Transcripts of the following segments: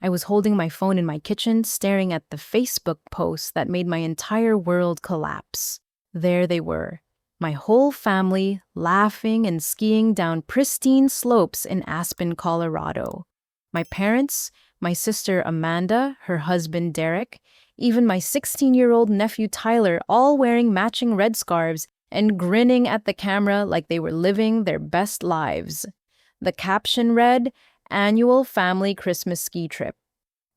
I was holding my phone in my kitchen, staring at the Facebook posts that made my entire world collapse. There they were, my whole family laughing and skiing down pristine slopes in Aspen, Colorado. My parents, my sister Amanda, her husband Derek, even my 16-year-old nephew Tyler, all wearing matching red scarves and grinning at the camera like they were living their best lives. The caption read, "Annual Family Christmas Ski Trip,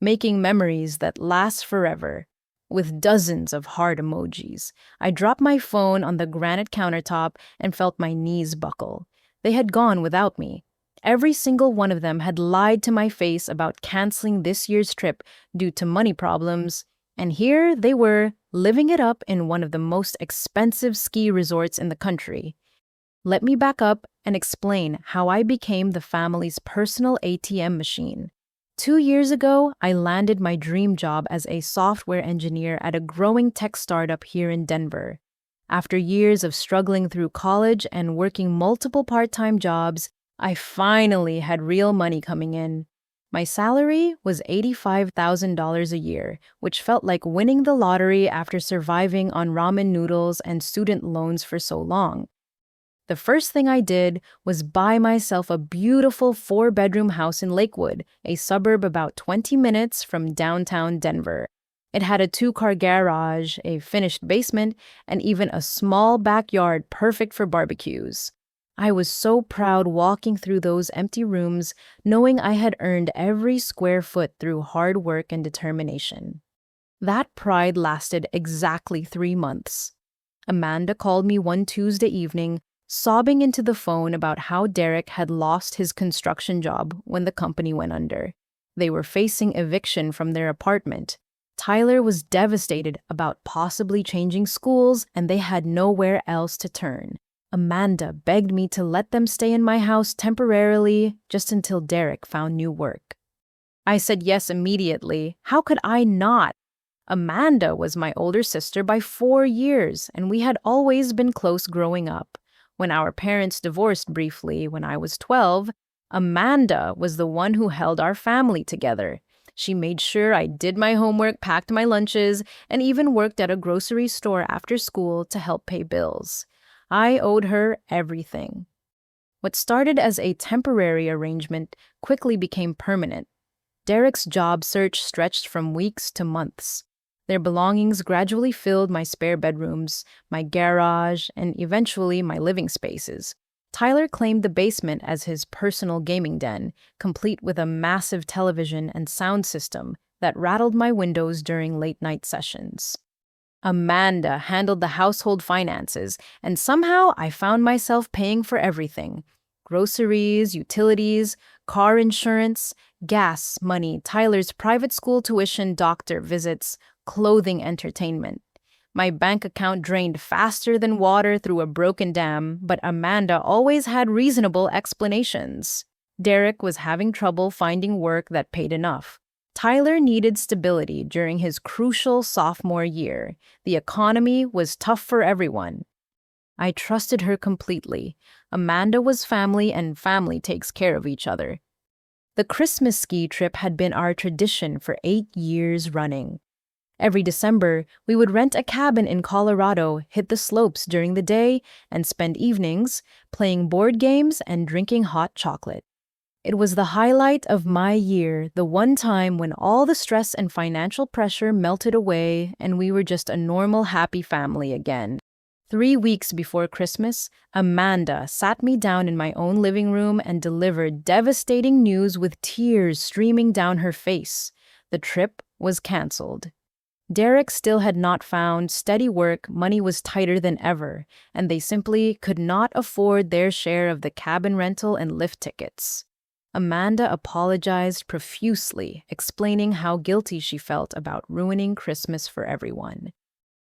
Making Memories That Last Forever," with dozens of heart emojis. I dropped my phone on the granite countertop and felt my knees buckle. They had gone without me. Every single one of them had lied to my face about canceling this year's trip due to money problems, and here they were, living it up in one of the most expensive ski resorts in the country. Let me back up and explain how I became the family's personal ATM machine. 2 years ago, I landed my dream job as a software engineer at a growing tech startup here in Denver. After years of struggling through college and working multiple part-time jobs, I finally had real money coming in. My salary was $85,000 a year, which felt like winning the lottery after surviving on ramen noodles and student loans for so long. The first thing I did was buy myself a beautiful 4-bedroom house in Lakewood, a suburb about 20 minutes from downtown Denver. It had a 2-car garage, a finished basement, and even a small backyard perfect for barbecues. I was so proud walking through those empty rooms, knowing I had earned every square foot through hard work and determination. That pride lasted exactly 3 months. Amanda called me one Tuesday evening, sobbing into the phone about how Derek had lost his construction job when the company went under. They were facing eviction from their apartment. Tyler was devastated about possibly changing schools, and they had nowhere else to turn. Amanda begged me to let them stay in my house temporarily, just until Derek found new work. I said yes immediately. How could I not? Amanda was my older sister by 4 years, and we had always been close growing up. When our parents divorced briefly when I was 12, Amanda was the one who held our family together. She made sure I did my homework, packed my lunches, and even worked at a grocery store after school to help pay bills. I owed her everything. What started as a temporary arrangement quickly became permanent. Derek's job search stretched from weeks to months. Their belongings gradually filled my spare bedrooms, my garage, and eventually my living spaces. Tyler claimed the basement as his personal gaming den, complete with a massive television and sound system that rattled my windows during late-night sessions. Amanda handled the household finances, and somehow I found myself paying for everything: groceries, utilities, car insurance, gas money, Tyler's private school tuition, doctor visits, clothing, entertainment. My bank account drained faster than water through a broken dam, but Amanda always had reasonable explanations. Derek was having trouble finding work that paid enough. Tyler needed stability during his crucial sophomore year. The economy was tough for everyone. I trusted her completely. Amanda was family, and family takes care of each other. The Christmas ski trip had been our tradition for 8 years running. Every December, we would rent a cabin in Colorado, hit the slopes during the day, and spend evenings playing board games and drinking hot chocolate. It was the highlight of my year, the one time when all the stress and financial pressure melted away and we were just a normal, happy family again. 3 weeks before Christmas, Amanda sat me down in my own living room and delivered devastating news with tears streaming down her face. The trip was canceled. Derek still had not found steady work, money was tighter than ever, and they simply could not afford their share of the cabin rental and lift tickets. Amanda apologized profusely, explaining how guilty she felt about ruining Christmas for everyone.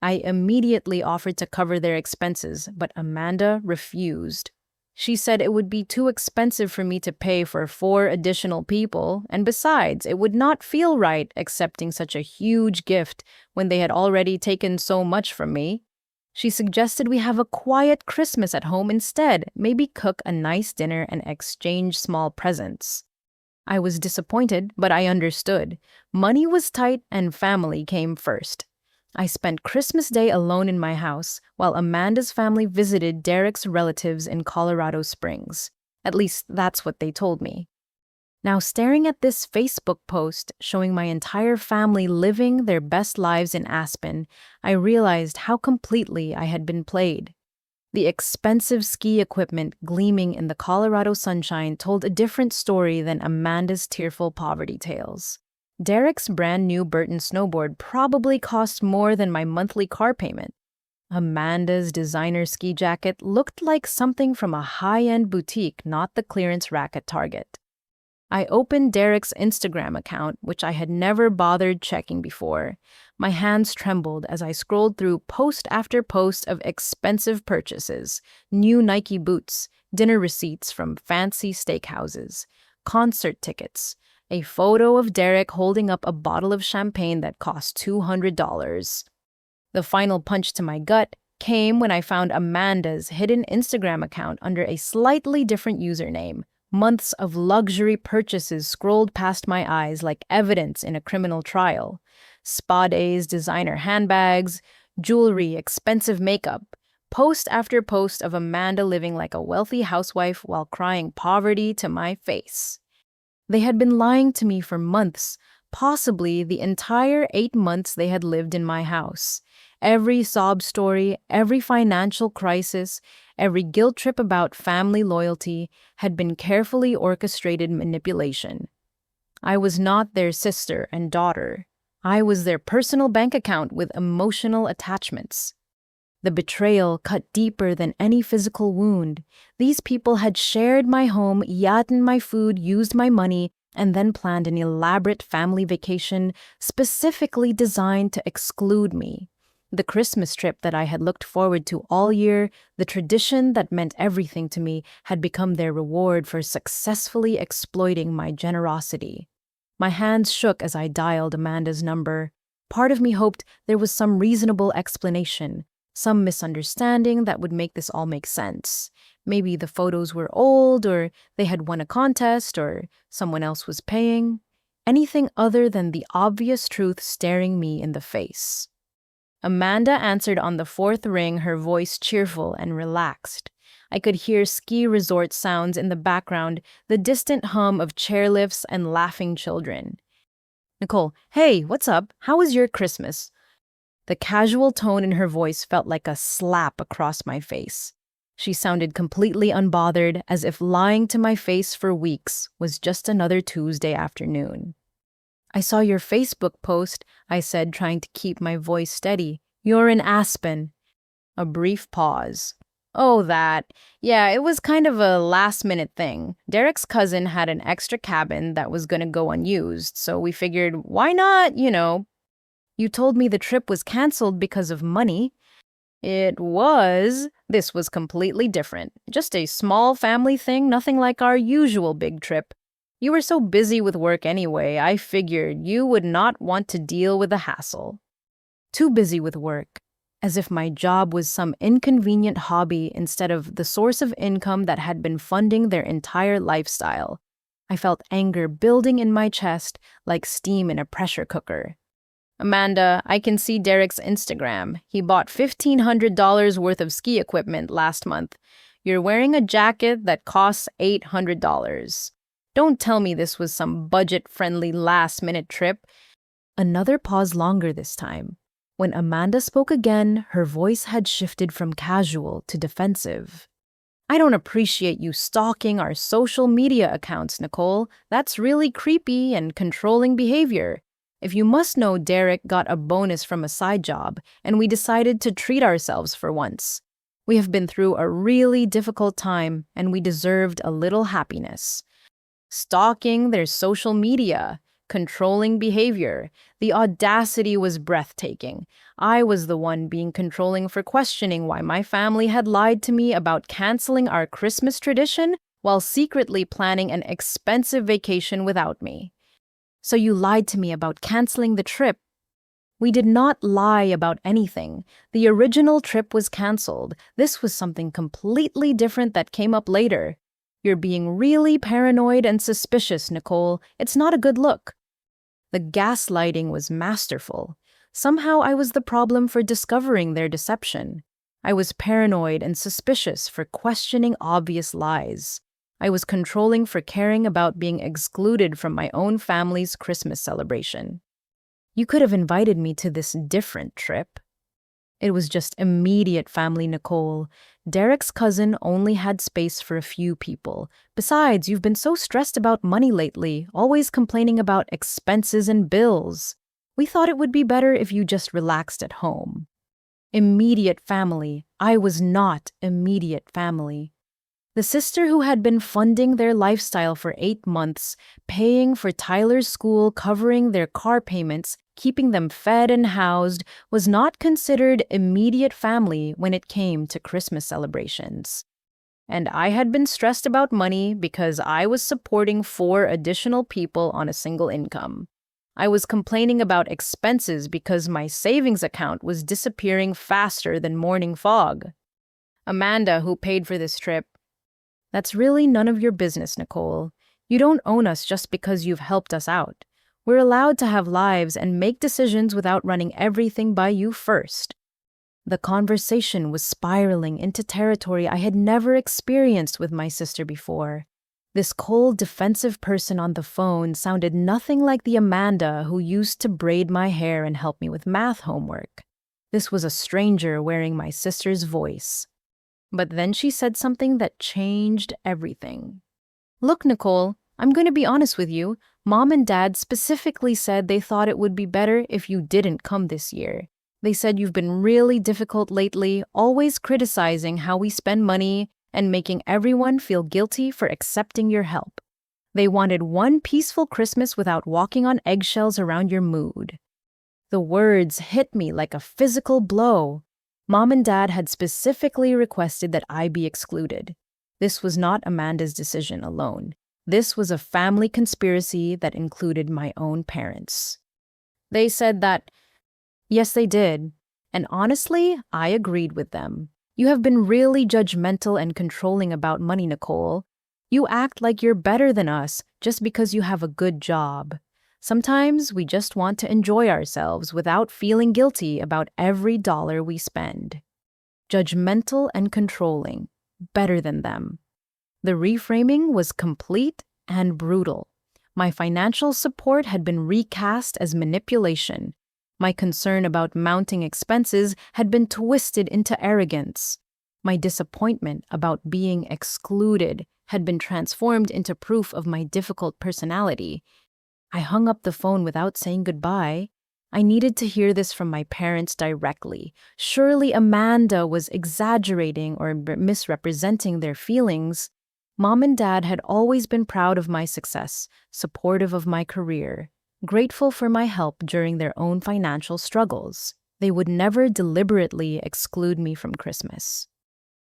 I immediately offered to cover their expenses, but Amanda refused. She said it would be too expensive for me to pay for 4 additional people, and besides, it would not feel right accepting such a huge gift when they had already taken so much from me. She suggested we have a quiet Christmas at home instead, maybe cook a nice dinner and exchange small presents. I was disappointed, but I understood. Money was tight and family came first. I spent Christmas Day alone in my house while Amanda's family visited Derek's relatives in Colorado Springs. At least that's what they told me. Now, staring at this Facebook post showing my entire family living their best lives in Aspen, I realized how completely I had been played. The expensive ski equipment gleaming in the Colorado sunshine told a different story than Amanda's tearful poverty tales. Derek's brand new Burton snowboard probably cost more than my monthly car payment. Amanda's designer ski jacket looked like something from a high-end boutique, not the clearance rack at Target. I opened Derek's Instagram account, which I had never bothered checking before. My hands trembled as I scrolled through post after post of expensive purchases, new Nike boots, dinner receipts from fancy steakhouses, concert tickets, a photo of Derek holding up a bottle of champagne that cost $200. The final punch to my gut came when I found Amanda's hidden Instagram account under a slightly different username. Months of luxury purchases scrolled past my eyes like evidence in a criminal trial. Spa days, designer handbags, jewelry, expensive makeup. Post after post of Amanda living like a wealthy housewife while crying poverty to my face. They had been lying to me for months, possibly the entire 8 months they had lived in my house. Every sob story, every financial crisis, every guilt trip about family loyalty had been carefully orchestrated manipulation. I was not their sister and daughter. I was their personal bank account with emotional attachments. The betrayal cut deeper than any physical wound. These people had shared my home, eaten my food, used my money, and then planned an elaborate family vacation specifically designed to exclude me. The Christmas trip that I had looked forward to all year, the tradition that meant everything to me, had become their reward for successfully exploiting my generosity. My hands shook as I dialed Amanda's number. Part of me hoped there was some reasonable explanation, some misunderstanding that would make this all make sense. Maybe the photos were old, or they had won a contest, or someone else was paying. Anything other than the obvious truth staring me in the face. Amanda answered on the fourth ring, her voice cheerful and relaxed. I could hear ski resort sounds in the background, the distant hum of chairlifts and laughing children. Nicole, hey, what's up? How was your Christmas? The casual tone in her voice felt like a slap across my face. She sounded completely unbothered, as if lying to my face for weeks was just another Tuesday afternoon. I saw your Facebook post, I said, trying to keep my voice steady. You're in Aspen. A brief pause. Oh, that. Yeah, it was kind of a last-minute thing. Derek's cousin had an extra cabin that was gonna go unused, so we figured, why not, You told me the trip was canceled because of money. It was. This was completely different. Just a small family thing, nothing like our usual big trip. You were so busy with work anyway, I figured you would not want to deal with the hassle. Too busy with work, as if my job was some inconvenient hobby instead of the source of income that had been funding their entire lifestyle. I felt anger building in my chest like steam in a pressure cooker. Amanda, I can see Derek's Instagram. He bought $1,500 worth of ski equipment last month. You're wearing a jacket that costs $800. Don't tell me this was some budget-friendly last-minute trip. Another pause longer this time. When Amanda spoke again, her voice had shifted from casual to defensive. I don't appreciate you stalking our social media accounts, Nicole. That's really creepy and controlling behavior. If you must know, Derek got a bonus from a side job, and we decided to treat ourselves for once. We have been through a really difficult time, and we deserved a little happiness. Stalking their social media, controlling behavior. The audacity was breathtaking. I was the one being controlling for questioning why my family had lied to me about canceling our Christmas tradition while secretly planning an expensive vacation without me. So you lied to me about canceling the trip. We did not lie about anything. The original trip was canceled. This was something completely different that came up later. You're being really paranoid and suspicious, Nicole. It's not a good look. The gaslighting was masterful. Somehow I was the problem for discovering their deception. I was paranoid and suspicious for questioning obvious lies. I was controlling for caring about being excluded from my own family's Christmas celebration. You could have invited me to this different trip. It was just immediate family, Nicole. Derek's cousin only had space for a few people. Besides, you've been so stressed about money lately, always complaining about expenses and bills. We thought it would be better if you just relaxed at home. Immediate family. I was not immediate family. The sister who had been funding their lifestyle for 8 months, paying for Tyler's school, covering their car payments, keeping them fed and housed, was not considered immediate family when it came to Christmas celebrations. And I had been stressed about money because I was supporting 4 additional people on a single income. I was complaining about expenses because my savings account was disappearing faster than morning fog. Amanda, who paid for this trip, that's really none of your business, Nicole. You don't own us just because you've helped us out. We're allowed to have lives and make decisions without running everything by you first. The conversation was spiraling into territory I had never experienced with my sister before. This cold, defensive person on the phone sounded nothing like the Amanda who used to braid my hair and help me with math homework. This was a stranger wearing my sister's voice. But then she said something that changed everything. Look, Nicole, I'm going to be honest with you. Mom and Dad specifically said they thought it would be better if you didn't come this year. They said you've been really difficult lately, always criticizing how we spend money and making everyone feel guilty for accepting your help. They wanted one peaceful Christmas without walking on eggshells around your mood. The words hit me like a physical blow. Mom and Dad had specifically requested that I be excluded. This was not Amanda's decision alone. This was a family conspiracy that included my own parents. They said that, yes, they did. And honestly, I agreed with them. You have been really judgmental and controlling about money, Nicole. You act like you're better than us just because you have a good job. Sometimes we just want to enjoy ourselves without feeling guilty about every dollar we spend. Judgmental and controlling, better than them. The reframing was complete and brutal. My financial support had been recast as manipulation. My concern about mounting expenses had been twisted into arrogance. My disappointment about being excluded had been transformed into proof of my difficult personality. I hung up the phone without saying goodbye. I needed to hear this from my parents directly. Surely Amanda was exaggerating or misrepresenting their feelings. Mom and Dad had always been proud of my success, supportive of my career, grateful for my help during their own financial struggles. They would never deliberately exclude me from Christmas.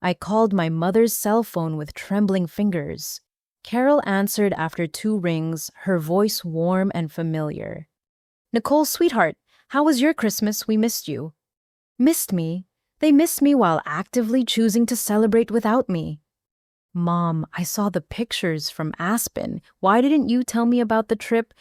I called my mother's cell phone with trembling fingers. Carol answered after 2 rings, her voice warm and familiar. Nicole, sweetheart, how was your Christmas? We missed you. Missed me? They missed me while actively choosing to celebrate without me. Mom, I saw the pictures from Aspen. Why didn't you tell me about the trip?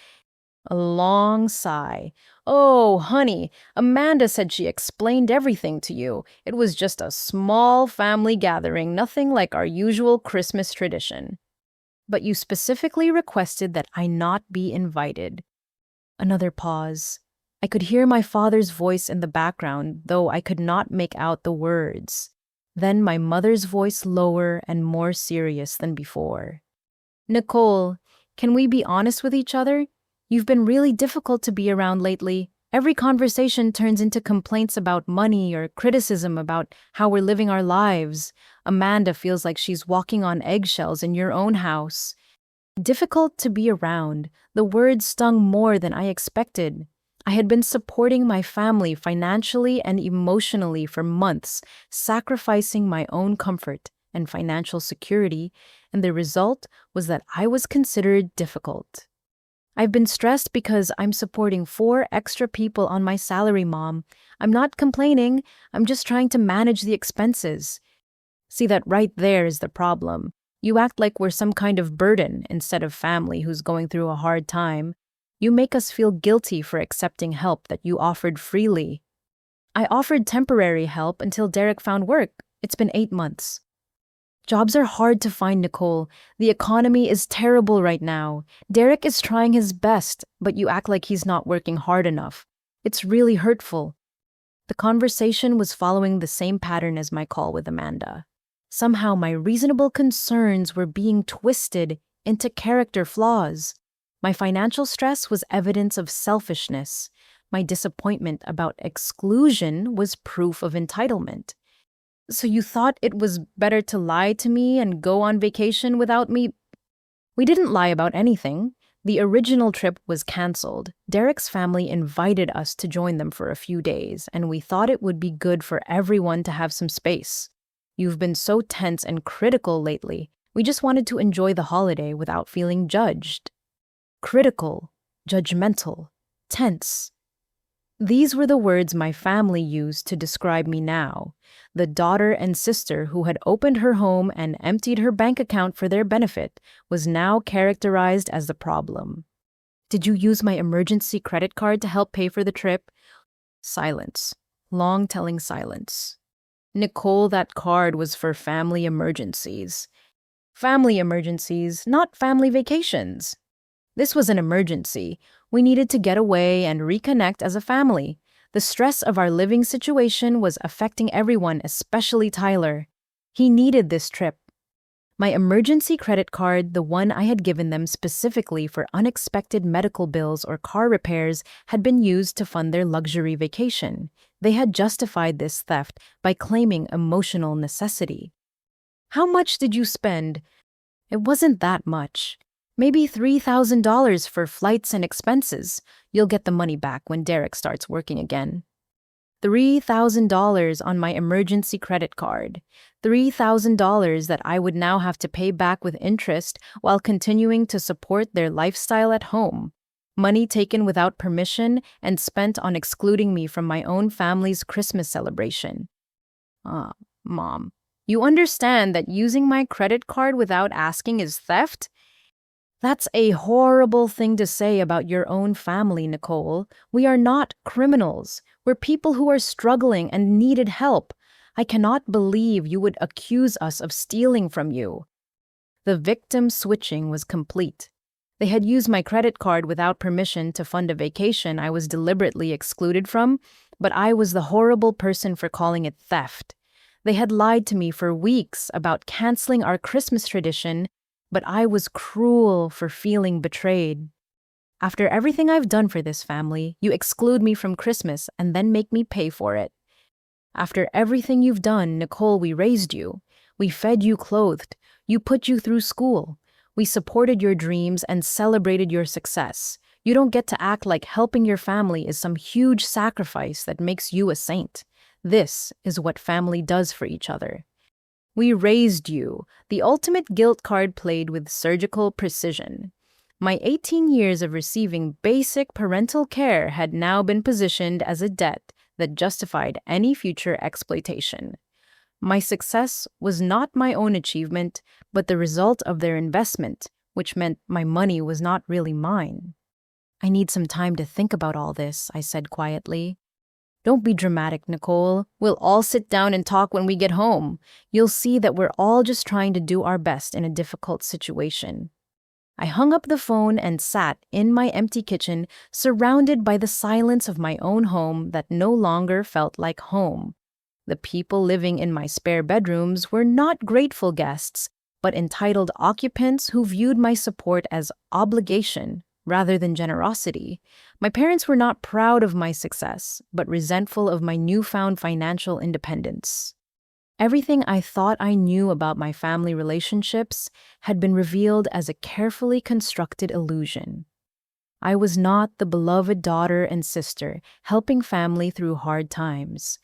A long sigh. Oh, honey, Amanda said she explained everything to you. It was just a small family gathering, nothing like our usual Christmas tradition. But you specifically requested that I not be invited. Another pause. I could hear my father's voice in the background, though I could not make out the words. Then my mother's voice lower and more serious than before. Nicole, can we be honest with each other? You've been really difficult to be around lately. Every conversation turns into complaints about money or criticism about how we're living our lives. Amanda feels like she's walking on eggshells in your own house. Difficult to be around. The words stung more than I expected. I had been supporting my family financially and emotionally for months, sacrificing my own comfort and financial security, and the result was that I was considered difficult. I've been stressed because I'm supporting 4 extra people on my salary, Mom. I'm not complaining. I'm just trying to manage the expenses. See, that right there is the problem. You act like we're some kind of burden instead of family who's going through a hard time. You make us feel guilty for accepting help that you offered freely. I offered temporary help until Derek found work. It's been 8 months. Jobs are hard to find, Nicole. The economy is terrible right now. Derek is trying his best, but you act like he's not working hard enough. It's really hurtful. The conversation was following the same pattern as my call with Amanda. Somehow my reasonable concerns were being twisted into character flaws. My financial stress was evidence of selfishness. My disappointment about exclusion was proof of entitlement. So you thought it was better to lie to me and go on vacation without me? We didn't lie about anything. The original trip was canceled. Derek's family invited us to join them for a few days, and we thought it would be good for everyone to have some space. You've been so tense and critical lately. We just wanted to enjoy the holiday without feeling judged. Critical, judgmental, tense. These were the words my family used to describe me now. The daughter and sister who had opened her home and emptied her bank account for their benefit was now characterized as the problem. Did you use my emergency credit card to help pay for the trip? Silence. Long telling silence. Nicole, that card was for family emergencies. Family emergencies, not family vacations. This was an emergency. We needed to get away and reconnect as a family. The stress of our living situation was affecting everyone, especially Tyler. He needed this trip. My emergency credit card, the one I had given them specifically for unexpected medical bills or car repairs, had been used to fund their luxury vacation. They had justified this theft by claiming emotional necessity. How much did you spend? It wasn't that much. Maybe $3,000 for flights and expenses. You'll get the money back when Derek starts working again. $3,000 on my emergency credit card. $3,000 that I would now have to pay back with interest while continuing to support their lifestyle at home. Money taken without permission and spent on excluding me from my own family's Christmas celebration. Mom, you understand that using my credit card without asking is theft? That's a horrible thing to say about your own family, Nicole. We are not criminals. We're people who are struggling and needed help. I cannot believe you would accuse us of stealing from you. The victim switching was complete. They had used my credit card without permission to fund a vacation I was deliberately excluded from, but I was the horrible person for calling it theft. They had lied to me for weeks about canceling our Christmas tradition, but I was cruel for feeling betrayed. After everything I've done for this family, you exclude me from Christmas and then make me pay for it. After everything you've done, Nicole, we raised you. We fed you, clothed. You put you through school. We supported your dreams and celebrated your success. You don't get to act like helping your family is some huge sacrifice that makes you a saint. This is what family does for each other. We raised you. The ultimate guilt card played with surgical precision. My 18 years of receiving basic parental care had now been positioned as a debt that justified any future exploitation. My success was not my own achievement, but the result of their investment, which meant my money was not really mine. I need some time to think about all this, I said quietly. Don't be dramatic, Nicole. We'll all sit down and talk when we get home. You'll see that we're all just trying to do our best in a difficult situation. I hung up the phone and sat in my empty kitchen, surrounded by the silence of my own home that no longer felt like home. The people living in my spare bedrooms were not grateful guests, but entitled occupants who viewed my support as obligation rather than generosity. My parents were not proud of my success, but resentful of my newfound financial independence. Everything I thought I knew about my family relationships had been revealed as a carefully constructed illusion. I was not the beloved daughter and sister helping family through hard times.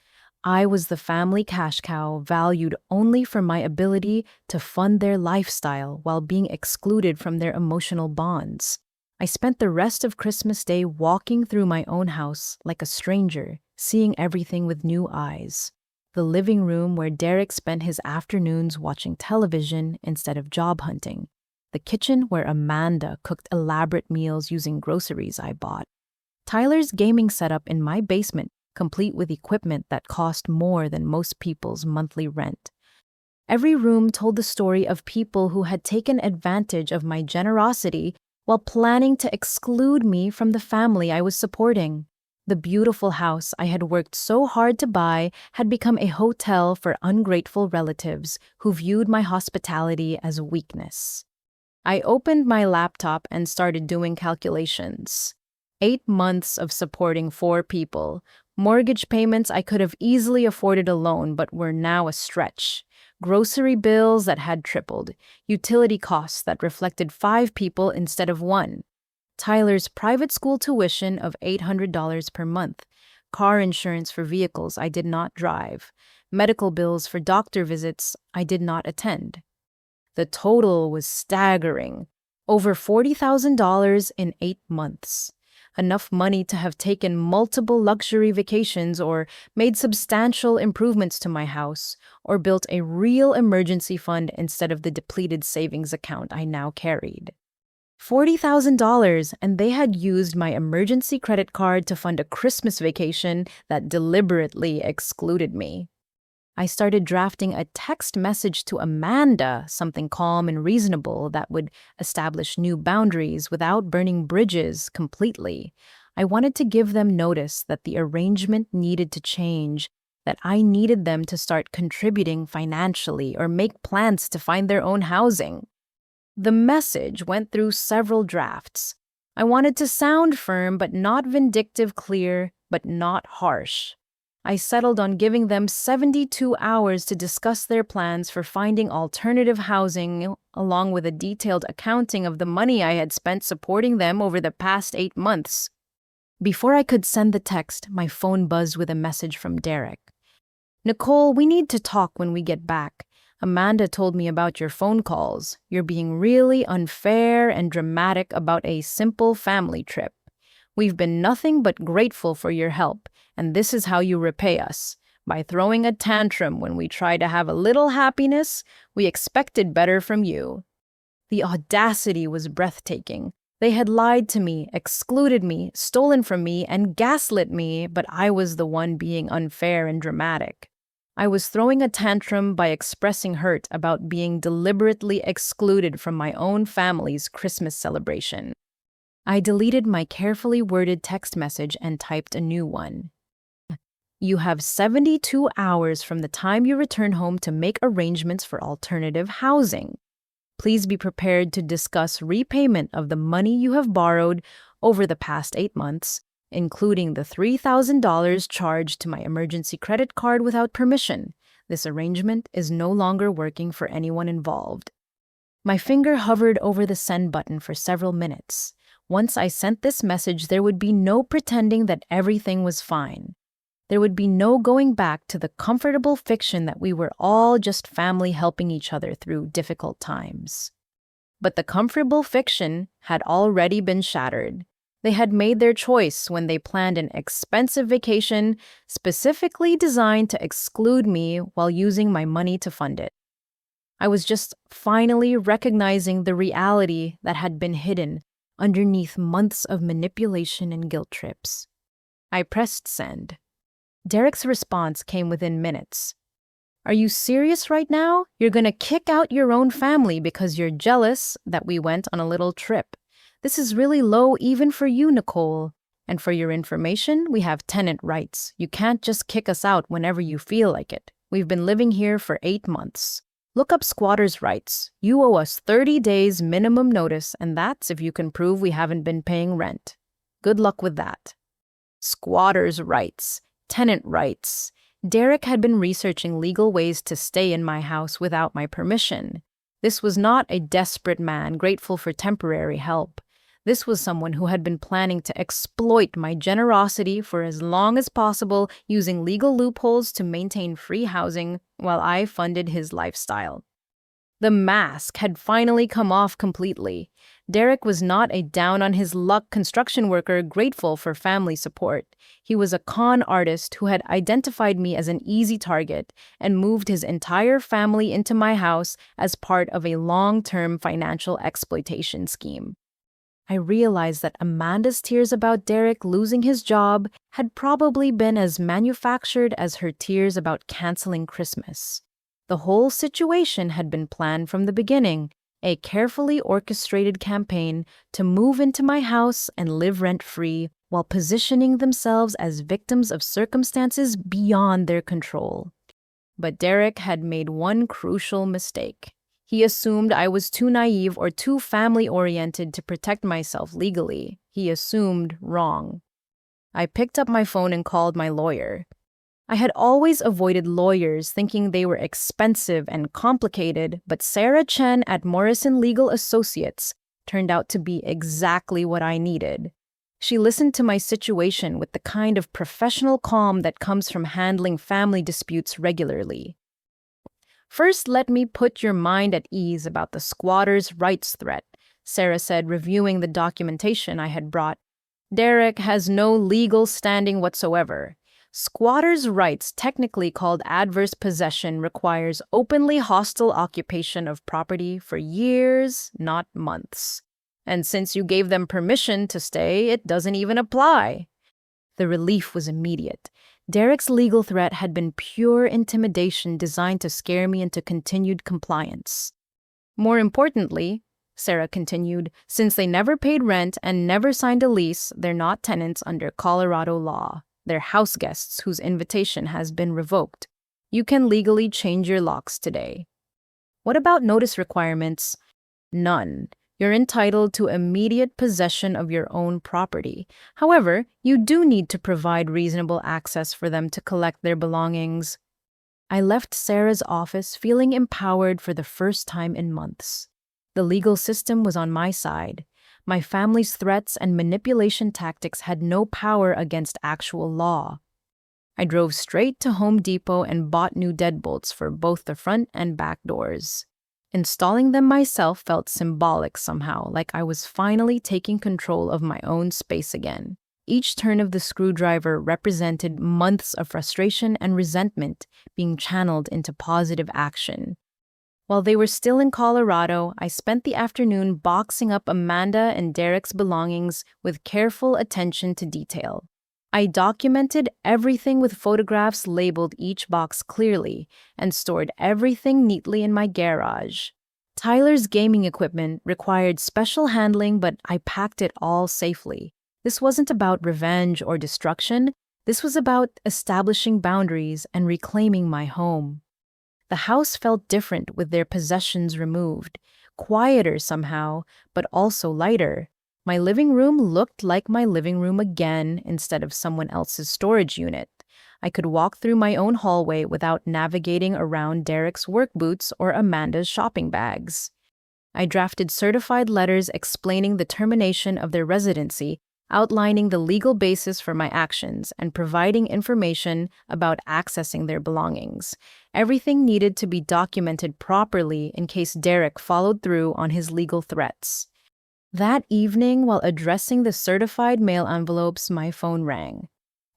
I was the family cash cow valued only for my ability to fund their lifestyle while being excluded from their emotional bonds. I spent the rest of Christmas Day walking through my own house like a stranger, seeing everything with new eyes. the living room where Derek spent his afternoons watching television instead of job hunting, the kitchen where Amanda cooked elaborate meals using groceries I bought, Tyler's gaming setup in my basement, complete with equipment that cost more than most people's monthly rent. Every room told the story of people who had taken advantage of my generosity while planning to exclude me from the family I was supporting. The beautiful house I had worked so hard to buy had become a hotel for ungrateful relatives who viewed my hospitality as weakness. I opened my laptop and started doing calculations. 8 months of supporting 4 people, mortgage payments I could have easily afforded alone but were now a stretch, grocery bills that had tripled, utility costs that reflected 5 people instead of 1, Tyler's private school tuition of $800 per month, car insurance for vehicles I did not drive, medical bills for doctor visits I did not attend. The total was staggering, over $40,000 in 8 months. Enough money to have taken multiple luxury vacations or made substantial improvements to my house or built a real emergency fund instead of the depleted savings account I now carried. $40,000, and they had used my emergency credit card to fund a Christmas vacation that deliberately excluded me. I started drafting a text message to Amanda, something calm and reasonable that would establish new boundaries without burning bridges completely. I wanted to give them notice that the arrangement needed to change, that I needed them to start contributing financially or make plans to find their own housing. The message went through several drafts. I wanted to sound firm but not vindictive, clear but not harsh. I settled on giving them 72 hours to discuss their plans for finding alternative housing, along with a detailed accounting of the money I had spent supporting them over the past 8 months. Before I could send the text, my phone buzzed with a message from Derek. "Nicole, we need to talk when we get back. Amanda told me about your phone calls. You're being really unfair and dramatic about a simple family trip. We've been nothing but grateful for your help, and this is how you repay us. By throwing a tantrum when we try to have a little happiness, we expected better from you." The audacity was breathtaking. They had lied to me, excluded me, stolen from me, and gaslit me, but I was the one being unfair and dramatic. I was throwing a tantrum by expressing hurt about being deliberately excluded from my own family's Christmas celebration. I deleted my carefully worded text message and typed a new one. "You have 72 hours from the time you return home to make arrangements for alternative housing. Please be prepared to discuss repayment of the money you have borrowed over the past 8 months, including the $3,000 charged to my emergency credit card without permission. This arrangement is no longer working for anyone involved." My finger hovered over the send button for several minutes. Once I sent this message, there would be no pretending that everything was fine. There would be no going back to the comfortable fiction that we were all just family helping each other through difficult times. But the comfortable fiction had already been shattered. They had made their choice when they planned an expensive vacation specifically designed to exclude me while using my money to fund it. I was just finally recognizing the reality that had been hidden underneath months of manipulation and guilt trips. I pressed send. Derek's response came within minutes. "Are you serious right now? You're gonna kick out your own family because you're jealous that we went on a little trip. This is really low even for you, Nicole. And for your information, we have tenant rights. You can't just kick us out whenever you feel like it. We've been living here for 8 months. Look up squatters' rights. You owe us 30 days minimum notice, and that's if you can prove we haven't been paying rent. Good luck with that." Squatters' rights. Tenant rights. Derek had been researching legal ways to stay in my house without my permission. This was not a desperate man grateful for temporary help. This was someone who had been planning to exploit my generosity for as long as possible, using legal loopholes to maintain free housing while I funded his lifestyle. The mask had finally come off completely. Derek was not a down-on-his-luck construction worker grateful for family support. He was a con artist who had identified me as an easy target and moved his entire family into my house as part of a long-term financial exploitation scheme. I realized that Amanda's tears about Derek losing his job had probably been as manufactured as her tears about canceling Christmas. The whole situation had been planned from the beginning, a carefully orchestrated campaign to move into my house and live rent-free while positioning themselves as victims of circumstances beyond their control. But Derek had made one crucial mistake. He assumed I was too naive or too family-oriented to protect myself legally. He assumed wrong. I picked up my phone and called my lawyer. I had always avoided lawyers thinking they were expensive and complicated, but Sarah Chen at Morrison Legal Associates turned out to be exactly what I needed. She listened to my situation with the kind of professional calm that comes from handling family disputes regularly. "First, let me put your mind at ease about the squatter's rights threat," Sarah said, reviewing the documentation I had brought. "Derek has no legal standing whatsoever. Squatter's rights, technically called adverse possession, requires openly hostile occupation of property for years, not months. And since you gave them permission to stay, it doesn't even apply." The relief was immediate. Derek's legal threat had been pure intimidation designed to scare me into continued compliance. "More importantly," Sarah continued, "since they never paid rent and never signed a lease, they're not tenants under Colorado law. They're house guests whose invitation has been revoked. You can legally change your locks today." "What about notice requirements?" "None. You're entitled to immediate possession of your own property. However, you do need to provide reasonable access for them to collect their belongings." I left Sarah's office feeling empowered for the first time in months. The legal system was on my side. My family's threats and manipulation tactics had no power against actual law. I drove straight to Home Depot and bought new deadbolts for both the front and back doors. Installing them myself felt symbolic somehow, like I was finally taking control of my own space again. Each turn of the screwdriver represented months of frustration and resentment being channeled into positive action. While they were still in Colorado, I spent the afternoon boxing up Amanda and Derek's belongings with careful attention to detail. I documented everything with photographs labeled each box clearly and stored everything neatly in my garage. Tyler's gaming equipment required special handling, but I packed it all safely. This wasn't about revenge or destruction. This was about establishing boundaries and reclaiming my home. The house felt different with their possessions removed, quieter somehow, but also lighter. My living room looked like my living room again instead of someone else's storage unit. I could walk through my own hallway without navigating around Derek's work boots or Amanda's shopping bags. I drafted certified letters explaining the termination of their residency, outlining the legal basis for my actions, and providing information about accessing their belongings. Everything needed to be documented properly in case Derek followed through on his legal threats. That evening, while addressing the certified mail envelopes, my phone rang.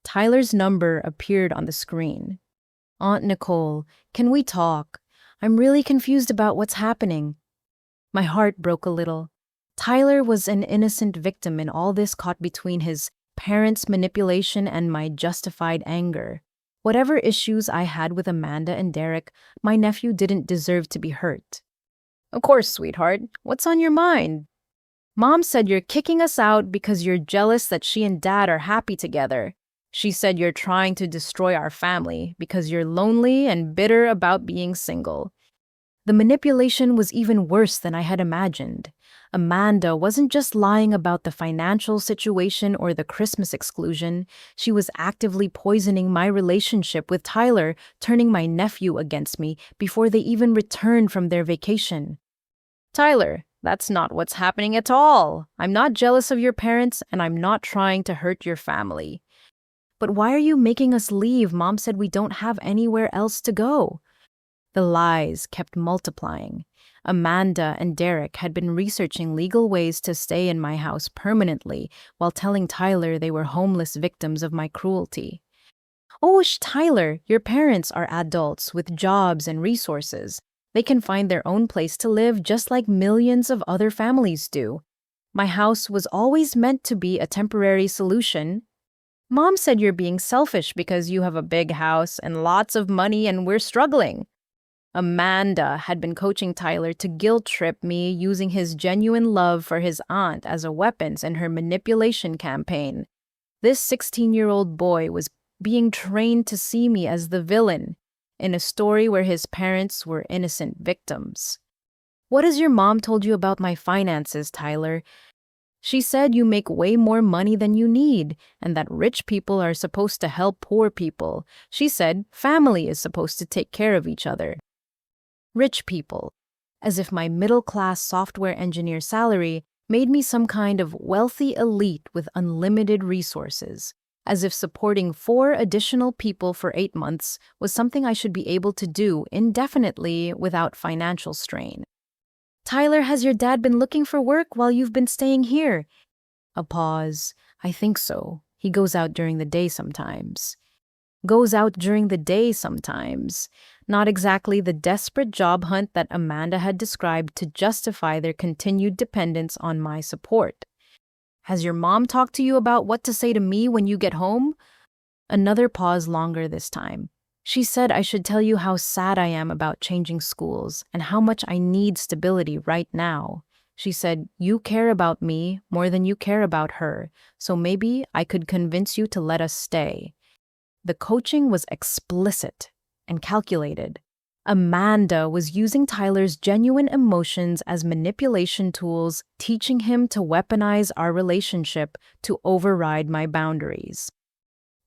Tyler's number appeared on the screen. "Aunt Nicole, can we talk? I'm really confused about what's happening." My heart broke a little. Tyler was an innocent victim in all this, caught between his parents' manipulation and my justified anger. Whatever issues I had with Amanda and Derek, my nephew didn't deserve to be hurt. "Of course, sweetheart. What's on your mind?" "Mom said you're kicking us out because you're jealous that she and Dad are happy together. She said you're trying to destroy our family because you're lonely and bitter about being single." The manipulation was even worse than I had imagined. Amanda wasn't just lying about the financial situation or the Christmas exclusion. She was actively poisoning my relationship with Tyler, turning my nephew against me before they even returned from their vacation. "Tyler, that's not what's happening at all. I'm not jealous of your parents, and I'm not trying to hurt your family." "But why are you making us leave? Mom said we don't have anywhere else to go." The lies kept multiplying. Amanda and Derek had been researching legal ways to stay in my house permanently while telling Tyler they were homeless victims of my cruelty. Oh, Tyler, your parents are adults with jobs and resources. They can find their own place to live just like millions of other families do. My house was always meant to be a temporary solution. Mom said you're being selfish because you have a big house and lots of money and we're struggling. Amanda had been coaching Tyler to guilt trip me using his genuine love for his aunt as a weapon in her manipulation campaign. This 16-year-old boy was being trained to see me as the villain in a story where his parents were innocent victims. What has your mom told you about my finances, Tyler? She said you make way more money than you need and that rich people are supposed to help poor people. She said family is supposed to take care of each other. Rich people, as if my middle-class software engineer salary made me some kind of wealthy elite with unlimited resources, as if supporting 4 additional people for 8 months was something I should be able to do indefinitely without financial strain. Tyler, has your dad been looking for work while you've been staying here? A pause. I think so. He goes out during the day sometimes. Not exactly the desperate job hunt that Amanda had described to justify their continued dependence on my support. Has your mom talked to you about what to say to me when you get home? Another pause, longer this time. She said I should tell you how sad I am about changing schools and how much I need stability right now. She said, you care about me more than you care about her, so maybe I could convince you to let us stay. The coaching was explicit and calculated. Amanda was using Tyler's genuine emotions as manipulation tools, teaching him to weaponize our relationship to override my boundaries.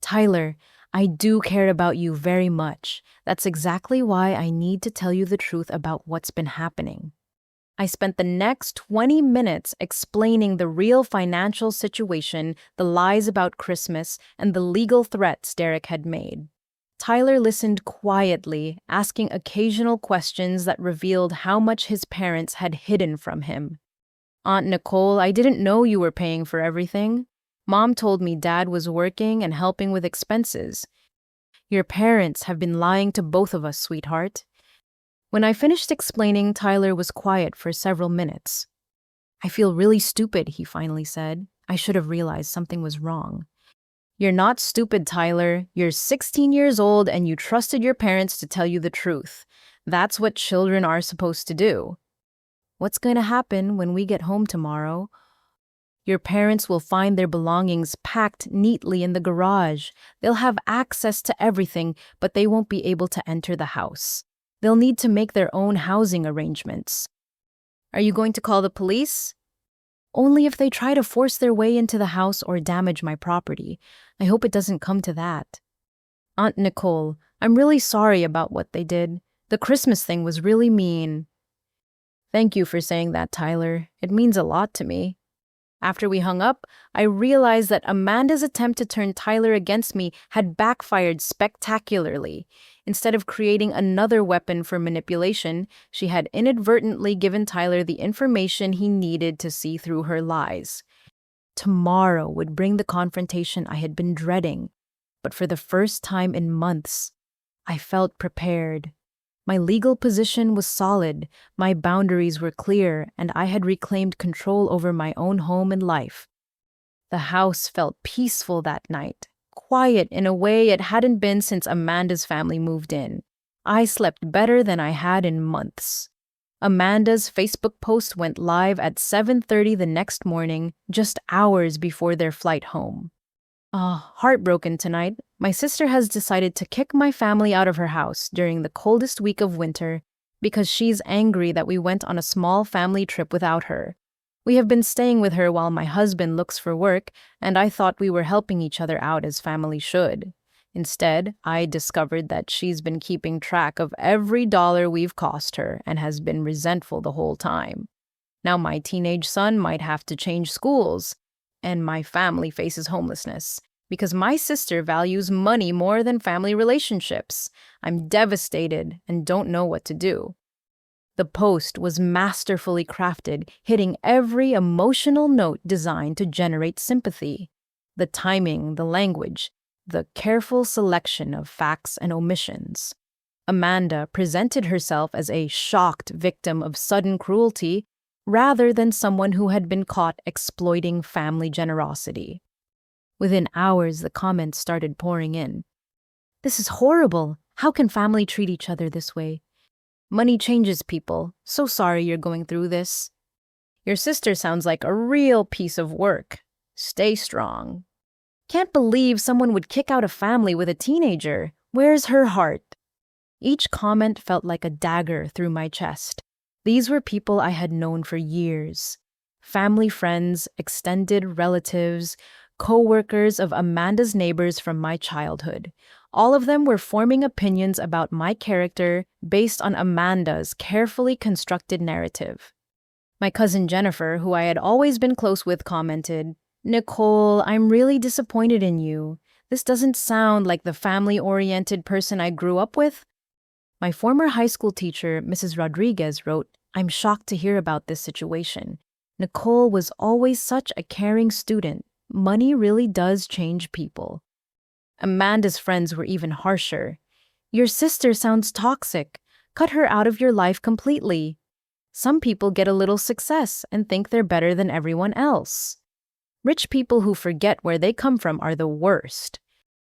Tyler, I do care about you very much. That's exactly why I need to tell you the truth about what's been happening. I spent the next 20 minutes explaining the real financial situation, the lies about Christmas, and the legal threats Derek had made. Tyler listened quietly, asking occasional questions that revealed how much his parents had hidden from him. Aunt Nicole, I didn't know you were paying for everything. Mom told me Dad was working and helping with expenses. Your parents have been lying to both of us, sweetheart. When I finished explaining, Tyler was quiet for several minutes. I feel really stupid, he finally said. I should have realized something was wrong. You're not stupid, Tyler. You're 16 years old and you trusted your parents to tell you the truth. That's what children are supposed to do. What's going to happen when we get home tomorrow? Your parents will find their belongings packed neatly in the garage. They'll have access to everything, but they won't be able to enter the house. They'll need to make their own housing arrangements. Are you going to call the police? Only if they try to force their way into the house or damage my property. I hope it doesn't come to that. Aunt Nicole, I'm really sorry about what they did. The Christmas thing was really mean. Thank you for saying that, Tyler. It means a lot to me. After we hung up, I realized that Amanda's attempt to turn Tyler against me had backfired spectacularly. Instead of creating another weapon for manipulation, she had inadvertently given Tyler the information he needed to see through her lies. Tomorrow would bring the confrontation I had been dreading, but for the first time in months, I felt prepared. My legal position was solid, my boundaries were clear, and I had reclaimed control over my own home and life. The house felt peaceful that night, quiet in a way it hadn't been since Amanda's family moved in. I slept better than I had in months. Amanda's Facebook post went live at 7:30 the next morning, just hours before their flight home. Heartbroken tonight, my sister has decided to kick my family out of her house during the coldest week of winter because she's angry that we went on a small family trip without her. We have been staying with her while my husband looks for work, and I thought we were helping each other out as family should. Instead, I discovered that she's been keeping track of every dollar we've cost her and has been resentful the whole time. Now my teenage son might have to change schools, and my family faces homelessness because my sister values money more than family relationships. I'm devastated and don't know what to do. The post was masterfully crafted, hitting every emotional note designed to generate sympathy. The timing, the language, the careful selection of facts and omissions. Amanda presented herself as a shocked victim of sudden cruelty rather than someone who had been caught exploiting family generosity. Within hours, the comments started pouring in. "This is horrible. How can family treat each other this way? Money changes people. So sorry you're going through this. Your sister sounds like a real piece of work. Stay strong. Can't believe someone would kick out a family with a teenager. Where's her heart?" Each comment felt like a dagger through my chest. These were people I had known for years. Family friends, extended relatives, co-workers of Amanda's neighbors from my childhood. All of them were forming opinions about my character based on Amanda's carefully constructed narrative. My cousin Jennifer, who I had always been close with, commented, "Nicole, I'm really disappointed in you. This doesn't sound like the family-oriented person I grew up with." My former high school teacher, Mrs. Rodriguez, wrote, "I'm shocked to hear about this situation. Nicole was always such a caring student. Money really does change people." Amanda's friends were even harsher. "Your sister sounds toxic. Cut her out of your life completely. Some people get a little success and think they're better than everyone else. Rich people who forget where they come from are the worst."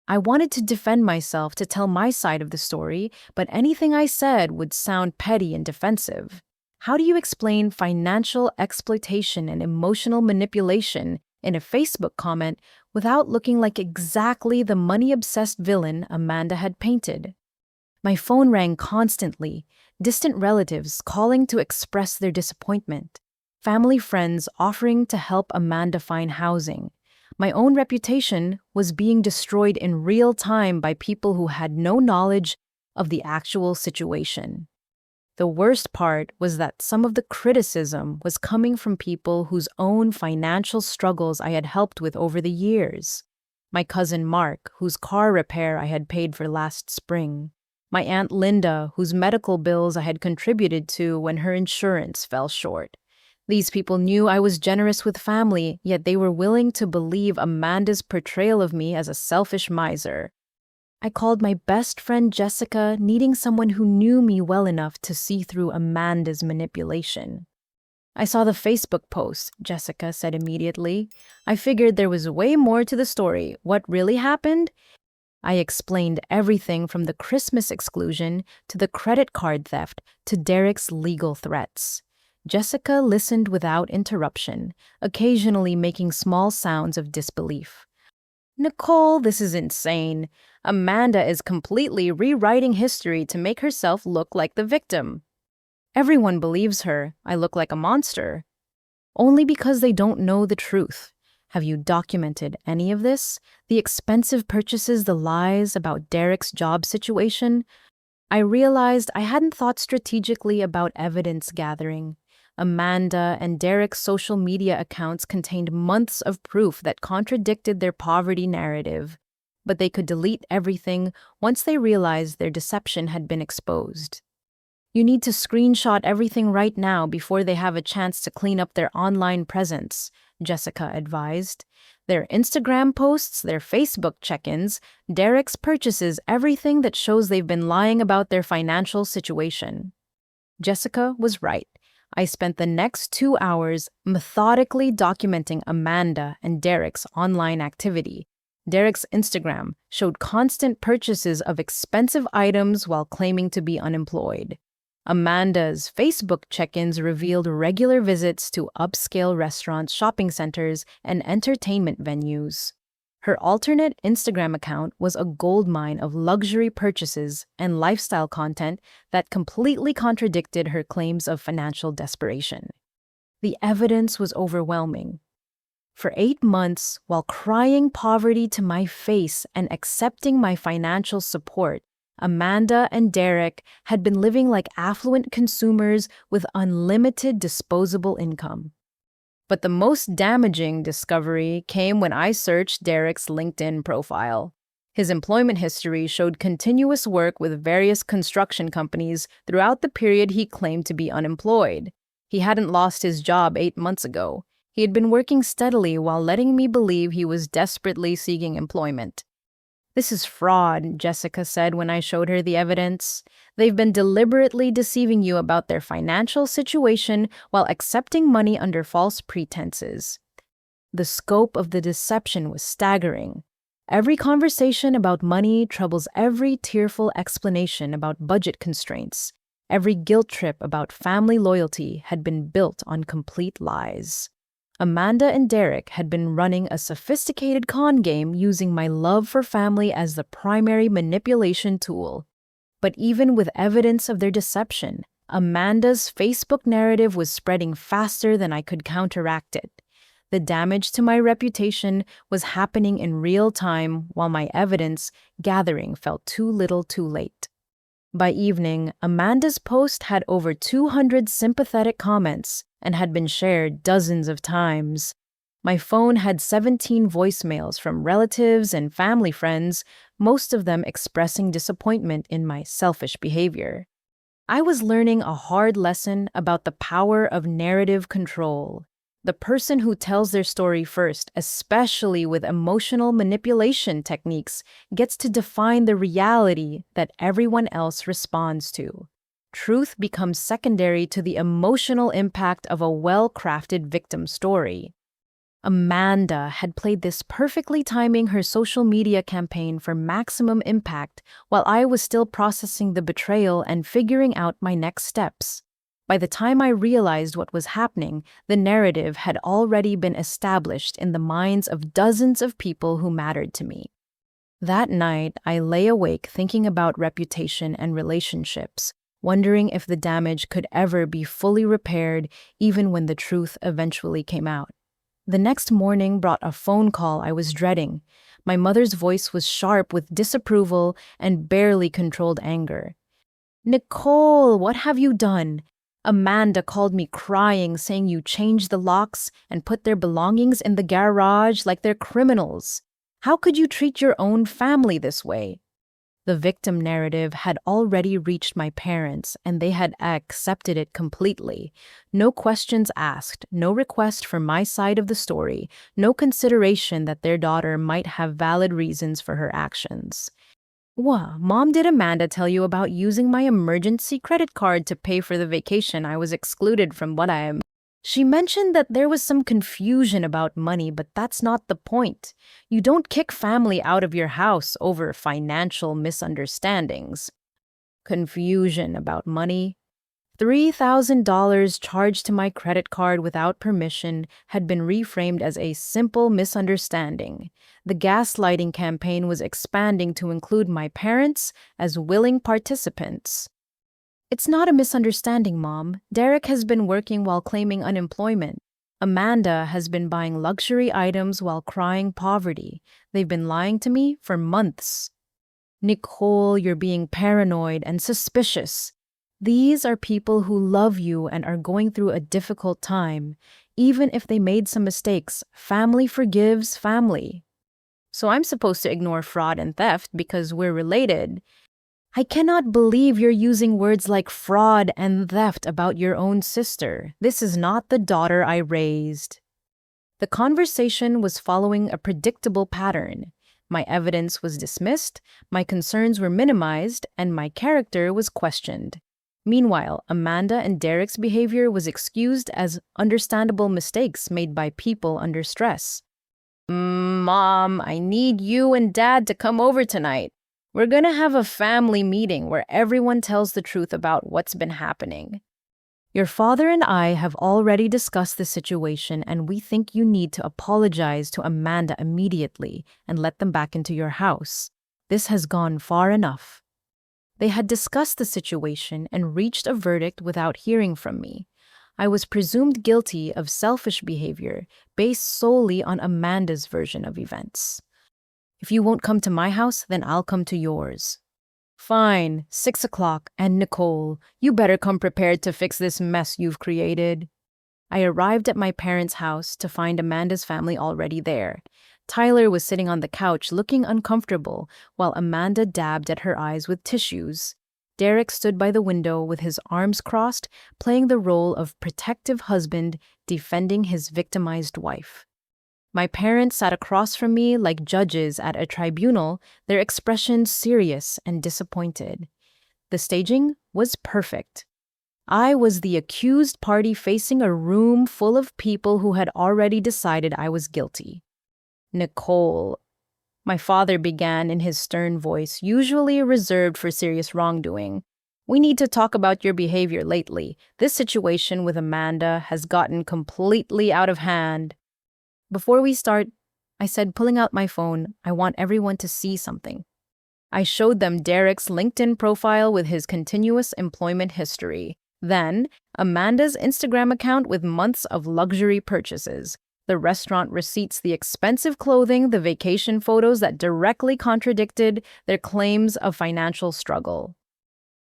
I wanted to defend myself, to tell my side of the story, but anything I said would sound petty and defensive. How do you explain financial exploitation and emotional manipulation in a Facebook comment without looking like exactly the money-obsessed villain Amanda had painted? My phone rang constantly, distant relatives calling to express their disappointment, family friends offering to help Amanda find housing. My own reputation was being destroyed in real time by people who had no knowledge of the actual situation. The worst part was that some of the criticism was coming from people whose own financial struggles I had helped with over the years. My cousin Mark, whose car repair I had paid for last spring. My Aunt Linda, whose medical bills I had contributed to when her insurance fell short. These people knew I was generous with family, yet they were willing to believe Amanda's portrayal of me as a selfish miser. I called my best friend Jessica, needing someone who knew me well enough to see through Amanda's manipulation. "I saw the Facebook post," Jessica said immediately. "I figured there was way more to the story. What really happened?" I explained everything from the Christmas exclusion to the credit card theft to Derek's legal threats. Jessica listened without interruption, occasionally making small sounds of disbelief. "Nicole, this is insane. Amanda is completely rewriting history to make herself look like the victim. Everyone believes her. I look like a monster. Only because they don't know the truth. Have you documented any of this? The expensive purchases, the lies about Derek's job situation?" I realized I hadn't thought strategically about evidence gathering. Amanda and Derek's social media accounts contained months of proof that contradicted their poverty narrative, but they could delete everything once they realized their deception had been exposed. "You need to screenshot everything right now before they have a chance to clean up their online presence," Jessica advised. "Their Instagram posts, their Facebook check-ins, Derek's purchases, everything that shows they've been lying about their financial situation." Jessica was right. I spent the next 2 hours methodically documenting Amanda and Derek's online activity. Derek's Instagram showed constant purchases of expensive items while claiming to be unemployed. Amanda's Facebook check-ins revealed regular visits to upscale restaurants, shopping centers, and entertainment venues. Her alternate Instagram account was a goldmine of luxury purchases and lifestyle content that completely contradicted her claims of financial desperation. The evidence was overwhelming. For 8 months, while crying poverty to my face and accepting my financial support, Amanda and Derek had been living like affluent consumers with unlimited disposable income. But the most damaging discovery came when I searched Derek's LinkedIn profile. His employment history showed continuous work with various construction companies throughout the period he claimed to be unemployed. He hadn't lost his job 8 months ago. He had been working steadily while letting me believe he was desperately seeking employment. "This is fraud," Jessica said when I showed her the evidence. "They've been deliberately deceiving you about their financial situation while accepting money under false pretenses." The scope of the deception was staggering. Every conversation about money troubles every tearful explanation about budget constraints. Every guilt trip about family loyalty had been built on complete lies. Amanda and Derek had been running a sophisticated con game using my love for family as the primary manipulation tool. But even with evidence of their deception, Amanda's Facebook narrative was spreading faster than I could counteract it. The damage to my reputation was happening in real time while my evidence gathering felt too little too late. By evening, Amanda's post had over 200 sympathetic comments and had been shared dozens of times. My phone had 17 voicemails from relatives and family friends, most of them expressing disappointment in my selfish behavior. I was learning a hard lesson about the power of narrative control. The person who tells their story first, especially with emotional manipulation techniques, gets to define the reality that everyone else responds to. Truth becomes secondary to the emotional impact of a well-crafted victim story. Amanda had played this perfectly, timing her social media campaign for maximum impact while I was still processing the betrayal and figuring out my next steps. By the time I realized what was happening, the narrative had already been established in the minds of dozens of people who mattered to me. That night, I lay awake thinking about reputation and relationships, wondering if the damage could ever be fully repaired, even when the truth eventually came out. The next morning brought a phone call I was dreading. My mother's voice was sharp with disapproval and barely controlled anger. "Nicole, what have you done?" Amanda called me crying, saying you changed the locks and put their belongings in the garage like they're criminals. How could you treat your own family this way? The victim narrative had already reached my parents, and they had accepted it completely. No questions asked, no request for my side of the story, no consideration that their daughter might have valid reasons for her actions. Mom, did Amanda tell you about using my emergency credit card to pay for the vacation I was excluded from? She mentioned that there was some confusion about money, but that's not the point. You don't kick family out of your house over financial misunderstandings. Confusion about money? $3,000 charged to my credit card without permission had been reframed as a simple misunderstanding. The gaslighting campaign was expanding to include my parents as willing participants. It's not a misunderstanding, Mom. Derek has been working while claiming unemployment. Amanda has been buying luxury items while crying poverty. They've been lying to me for months. Nicole, you're being paranoid and suspicious. These are people who love you and are going through a difficult time. Even if they made some mistakes, family forgives family. So I'm supposed to ignore fraud and theft because we're related. I cannot believe you're using words like fraud and theft about your own sister. This is not the daughter I raised. The conversation was following a predictable pattern. My evidence was dismissed, my concerns were minimized, and my character was questioned. Meanwhile, Amanda and Derek's behavior was excused as understandable mistakes made by people under stress. Mom, I need you and Dad to come over tonight. We're gonna have a family meeting where everyone tells the truth about what's been happening. Your father and I have already discussed the situation, and we think you need to apologize to Amanda immediately and let them back into your house. This has gone far enough. They had discussed the situation and reached a verdict without hearing from me. I was presumed guilty of selfish behavior based solely on Amanda's version of events. If you won't come to my house, then I'll come to yours. Fine, 6 o'clock, and Nicole, you better come prepared to fix this mess you've created. I arrived at my parents' house to find Amanda's family already there. Tyler was sitting on the couch looking uncomfortable while Amanda dabbed at her eyes with tissues. Derek stood by the window with his arms crossed, playing the role of protective husband defending his victimized wife. My parents sat across from me like judges at a tribunal, their expressions serious and disappointed. The staging was perfect. I was the accused party facing a room full of people who had already decided I was guilty. Nicole, my father began in his stern voice, usually reserved for serious wrongdoing. We need to talk about your behavior lately. This situation with Amanda has gotten completely out of hand. Before we start, I said, pulling out my phone, I want everyone to see something. I showed them Derek's LinkedIn profile with his continuous employment history. Then, Amanda's Instagram account with months of luxury purchases. The restaurant receipts, the expensive clothing, the vacation photos that directly contradicted their claims of financial struggle.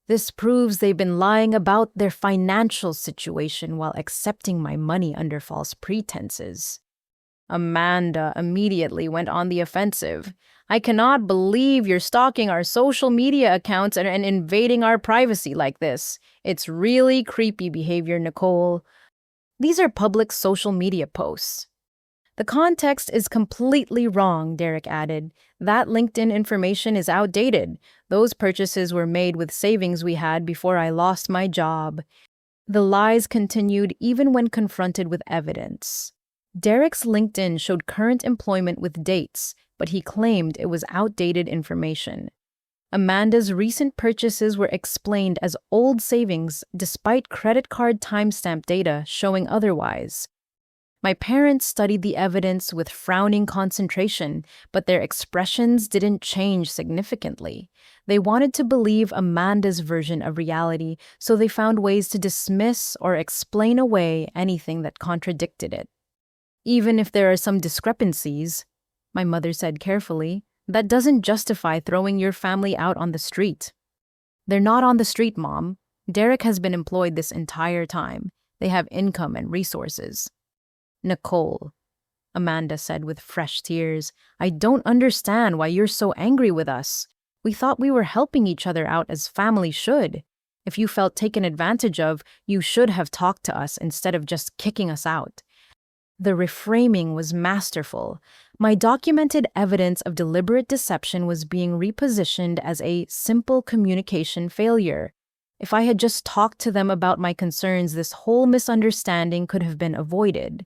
This proves they've been lying about their financial situation while accepting my money under false pretenses. Amanda immediately went on the offensive. I cannot believe you're stalking our social media accounts and invading our privacy like this. It's really creepy behavior, Nicole. These are public social media posts. The context is completely wrong, Derek added. That LinkedIn information is outdated. Those purchases were made with savings we had before I lost my job. The lies continued even when confronted with evidence. Derek's LinkedIn showed current employment with dates, but he claimed it was outdated information. Amanda's recent purchases were explained as old savings despite credit card timestamp data showing otherwise. My parents studied the evidence with frowning concentration, but their expressions didn't change significantly. They wanted to believe Amanda's version of reality, so they found ways to dismiss or explain away anything that contradicted it. Even if there are some discrepancies, my mother said carefully, that doesn't justify throwing your family out on the street. They're not on the street, Mom. Derek has been employed this entire time. They have income and resources. Nicole, Amanda said with fresh tears, I don't understand why you're so angry with us. We thought we were helping each other out as family should. If you felt taken advantage of, you should have talked to us instead of just kicking us out. The reframing was masterful. My documented evidence of deliberate deception was being repositioned as a simple communication failure. If I had just talked to them about my concerns, this whole misunderstanding could have been avoided.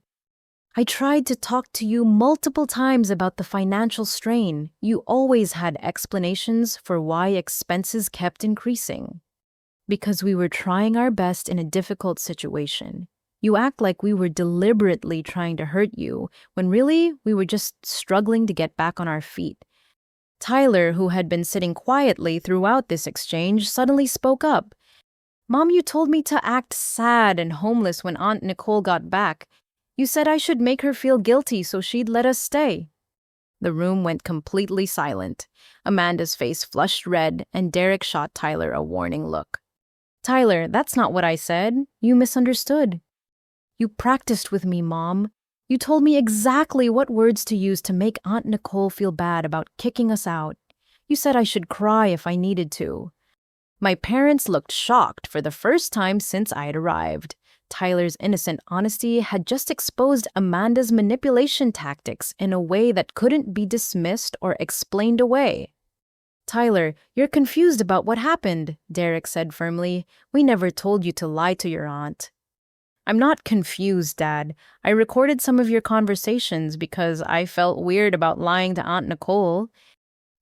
I tried to talk to you multiple times about the financial strain. You always had explanations for why expenses kept increasing. Because we were trying our best in a difficult situation. You act like we were deliberately trying to hurt you, when really we were just struggling to get back on our feet. Tyler, who had been sitting quietly throughout this exchange, suddenly spoke up. Mom, you told me to act sad and homeless when Aunt Nicole got back. You said I should make her feel guilty so she'd let us stay. The room went completely silent. Amanda's face flushed red, and Derek shot Tyler a warning look. Tyler, that's not what I said. You misunderstood. You practiced with me, Mom. You told me exactly what words to use to make Aunt Nicole feel bad about kicking us out. You said I should cry if I needed to. My parents looked shocked for the first time since I had arrived. Tyler's innocent honesty had just exposed Amanda's manipulation tactics in a way that couldn't be dismissed or explained away. Tyler, you're confused about what happened, Derek said firmly. We never told you to lie to your aunt. I'm not confused, Dad. I recorded some of your conversations because I felt weird about lying to Aunt Nicole.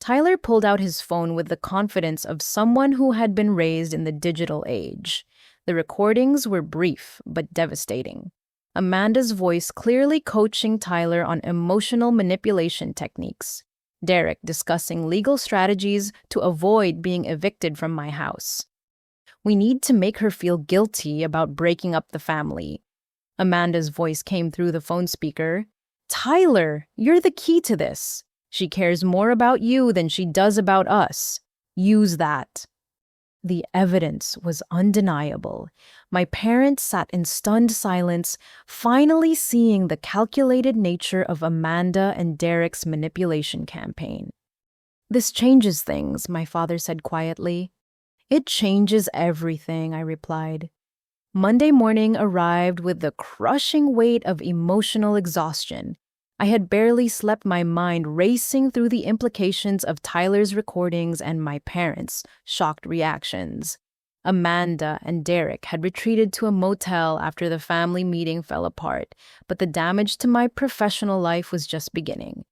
Tyler pulled out his phone with the confidence of someone who had been raised in the digital age. The recordings were brief but devastating. Amanda's voice clearly coaching Tyler on emotional manipulation techniques. Derek discussing legal strategies to avoid being evicted from my house. We need to make her feel guilty about breaking up the family. Amanda's voice came through the phone speaker. Tyler, you're the key to this. She cares more about you than she does about us. Use that. The evidence was undeniable. My parents sat in stunned silence, finally seeing the calculated nature of Amanda and Derek's manipulation campaign. "This changes things," my father said quietly. "It changes everything," I replied. Monday morning arrived with the crushing weight of emotional exhaustion. I had barely slept, my mind racing through the implications of Tyler's recordings and my parents' shocked reactions. Amanda and Derek had retreated to a motel after the family meeting fell apart, but the damage to my professional life was just beginning.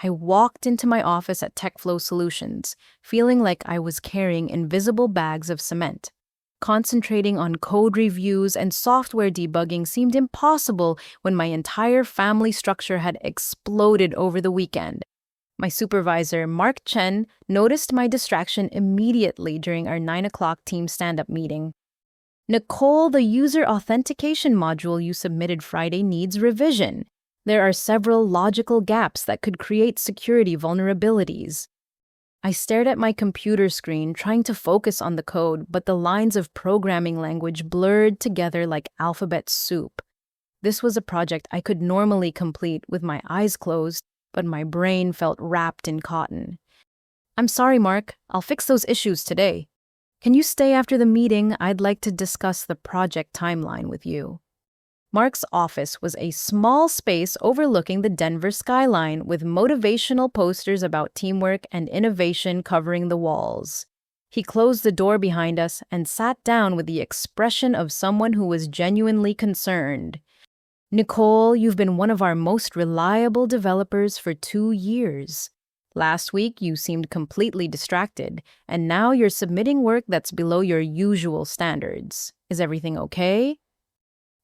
I walked into my office at TechFlow Solutions, feeling like I was carrying invisible bags of cement. Concentrating on code reviews and software debugging seemed impossible when my entire family structure had exploded over the weekend. My supervisor, Mark Chen, noticed my distraction immediately during our 9 o'clock team stand-up meeting. "Nicole, the user authentication module you submitted Friday needs revision. There are several logical gaps that could create security vulnerabilities." I stared at my computer screen, trying to focus on the code, but the lines of programming language blurred together like alphabet soup. This was a project I could normally complete with my eyes closed, but my brain felt wrapped in cotton. "I'm sorry, Mark. I'll fix those issues today. Can you stay after the meeting? I'd like to discuss the project timeline with you." Mark's office was a small space overlooking the Denver skyline with motivational posters about teamwork and innovation covering the walls. He closed the door behind us and sat down with the expression of someone who was genuinely concerned. "Nicole, you've been one of our most reliable developers for 2 years. Last week, you seemed completely distracted, and now you're submitting work that's below your usual standards. Is everything okay?"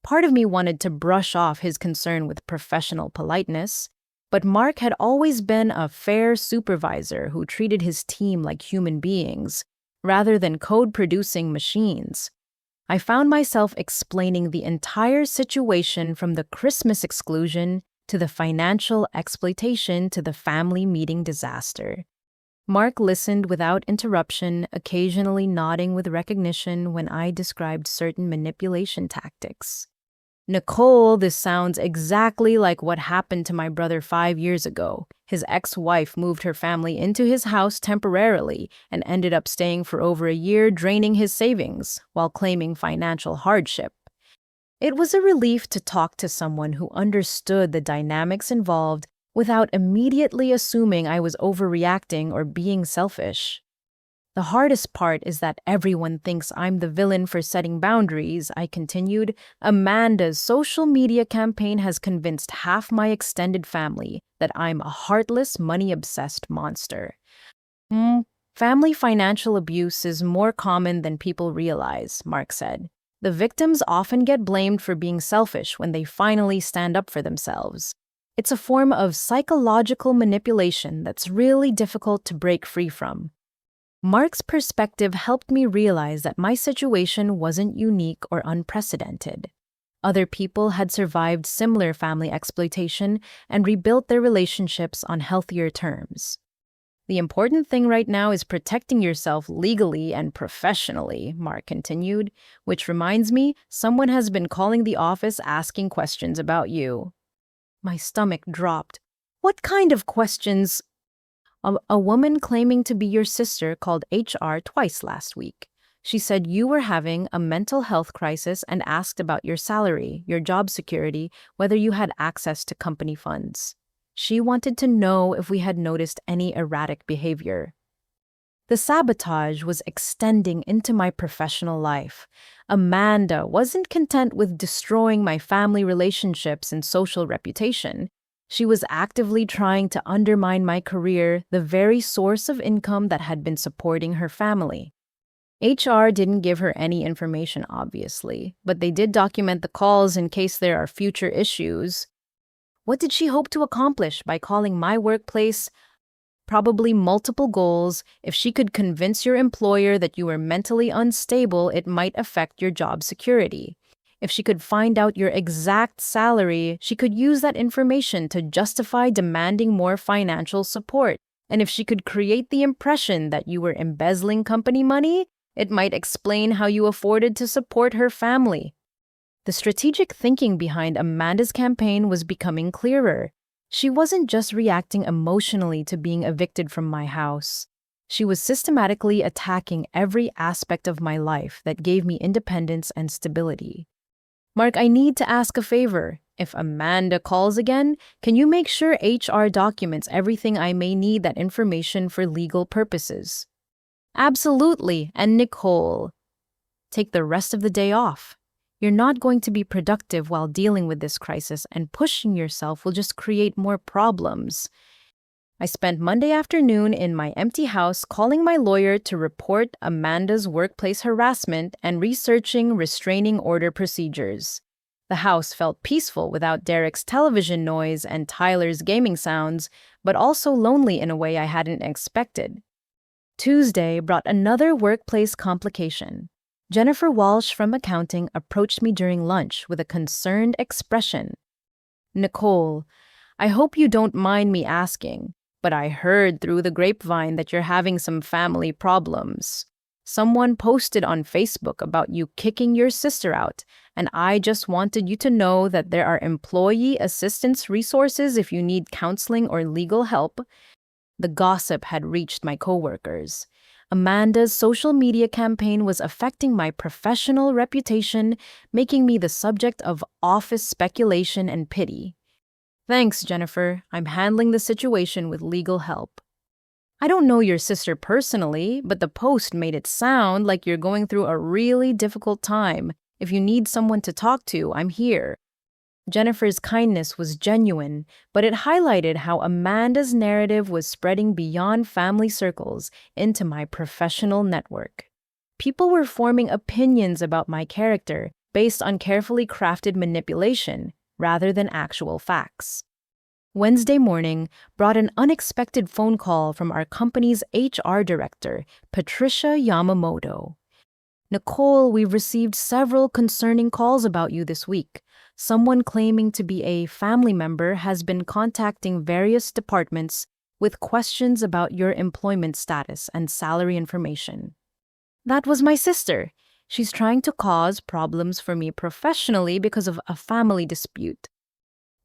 Part of me wanted to brush off his concern with professional politeness, but Mark had always been a fair supervisor who treated his team like human beings, rather than code-producing machines. I found myself explaining the entire situation, from the Christmas exclusion to the financial exploitation to the family meeting disaster. Mark listened without interruption, occasionally nodding with recognition when I described certain manipulation tactics. "Nicole, this sounds exactly like what happened to my brother 5 years ago. His ex-wife moved her family into his house temporarily and ended up staying for over a year, draining his savings while claiming financial hardship." It was a relief to talk to someone who understood the dynamics involved without immediately assuming I was overreacting or being selfish. "The hardest part is that everyone thinks I'm the villain for setting boundaries," I continued. "Amanda's social media campaign has convinced half my extended family that I'm a heartless, money-obsessed monster." Family financial abuse is more common than people realize," Mark said. "The victims often get blamed for being selfish when they finally stand up for themselves. It's a form of psychological manipulation that's really difficult to break free from." Mark's perspective helped me realize that my situation wasn't unique or unprecedented. Other people had survived similar family exploitation and rebuilt their relationships on healthier terms. "The important thing right now is protecting yourself legally and professionally," Mark continued, "which reminds me, someone has been calling the office asking questions about you." My stomach dropped. "What kind of questions?" A woman claiming to be your sister called HR twice last week. She said you were having a mental health crisis and asked about your salary, your job security, whether you had access to company funds. She wanted to know if we had noticed any erratic behavior. The sabotage was extending into my professional life. Amanda wasn't content with destroying my family relationships and social reputation. She was actively trying to undermine my career, the very source of income that had been supporting her family. HR didn't give her any information, obviously, but they did document the calls in case there are future issues. What did she hope to accomplish by calling my workplace? Probably multiple goals. If she could convince your employer that you were mentally unstable, it might affect your job security. If she could find out your exact salary, she could use that information to justify demanding more financial support. And if she could create the impression that you were embezzling company money, It might explain how you afforded to support her family. The strategic thinking behind Amanda's campaign was becoming clearer. She wasn't just reacting emotionally to being evicted from my house. She was systematically attacking every aspect of my life that gave me independence and stability. Mark, I need to ask a favor. If Amanda calls again, can you make sure HR documents everything I may need that information for legal purposes? Absolutely. And Nicole, take the rest of the day off. You're not going to be productive while dealing with this crisis, and pushing yourself will just create more problems. I spent Monday afternoon in my empty house calling my lawyer to report Amanda's workplace harassment and researching restraining order procedures. The house felt peaceful without Derek's television noise and Tyler's gaming sounds, but also lonely in a way I hadn't expected. Tuesday brought another workplace complication. Jennifer Walsh from accounting approached me during lunch with a concerned expression. Nicole, I hope you don't mind me asking, but I heard through the grapevine that you're having some family problems. Someone posted on Facebook about you kicking your sister out, and I just wanted you to know that there are employee assistance resources if you need counseling or legal help. The gossip had reached my coworkers. Amanda's social media campaign was affecting my professional reputation, making me the subject of office speculation and pity. Thanks, Jennifer. I'm handling the situation with legal help. I don't know your sister personally, but the post made it sound like you're going through a really difficult time. If you need someone to talk to, I'm here. Jennifer's kindness was genuine, but it highlighted how Amanda's narrative was spreading beyond family circles into my professional network. People were forming opinions about my character based on carefully crafted manipulation rather than actual facts. Wednesday morning brought an unexpected phone call from our company's HR director, Patricia Yamamoto. Nicole, we've received several concerning calls about you this week. Someone claiming to be a family member has been contacting various departments with questions about your employment status and salary information. That was my sister. She's trying to cause problems for me professionally because of a family dispute.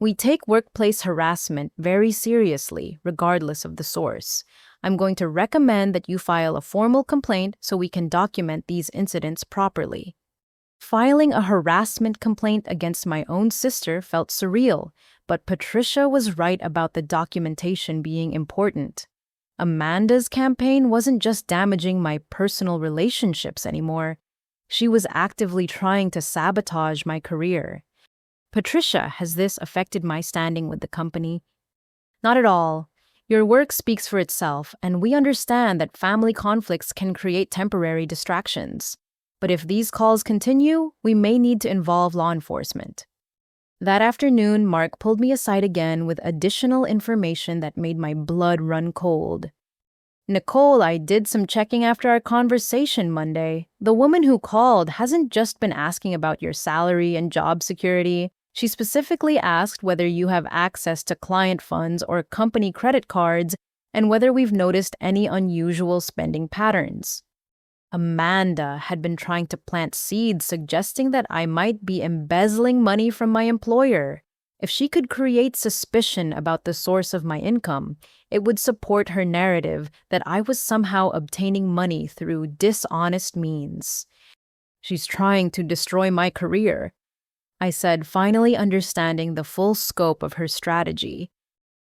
We take workplace harassment very seriously, regardless of the source. I'm going to recommend that you file a formal complaint so we can document these incidents properly. Filing a harassment complaint against my own sister felt surreal, but Patricia was right about the documentation being important. Amanda's campaign wasn't just damaging my personal relationships anymore. She was actively trying to sabotage my career. Patricia, has this affected my standing with the company? Not at all. Your work speaks for itself, and we understand that family conflicts can create temporary distractions. But if these calls continue, we may need to involve law enforcement. That afternoon, Mark pulled me aside again with additional information that made my blood run cold. Nicole, I did some checking after our conversation Monday. The woman who called hasn't just been asking about your salary and job security. She specifically asked whether you have access to client funds or company credit cards and whether we've noticed any unusual spending patterns. Amanda had been trying to plant seeds suggesting that I might be embezzling money from my employer. If she could create suspicion about the source of my income, it would support her narrative that I was somehow obtaining money through dishonest means. She's trying to destroy my career, I said, finally understanding the full scope of her strategy.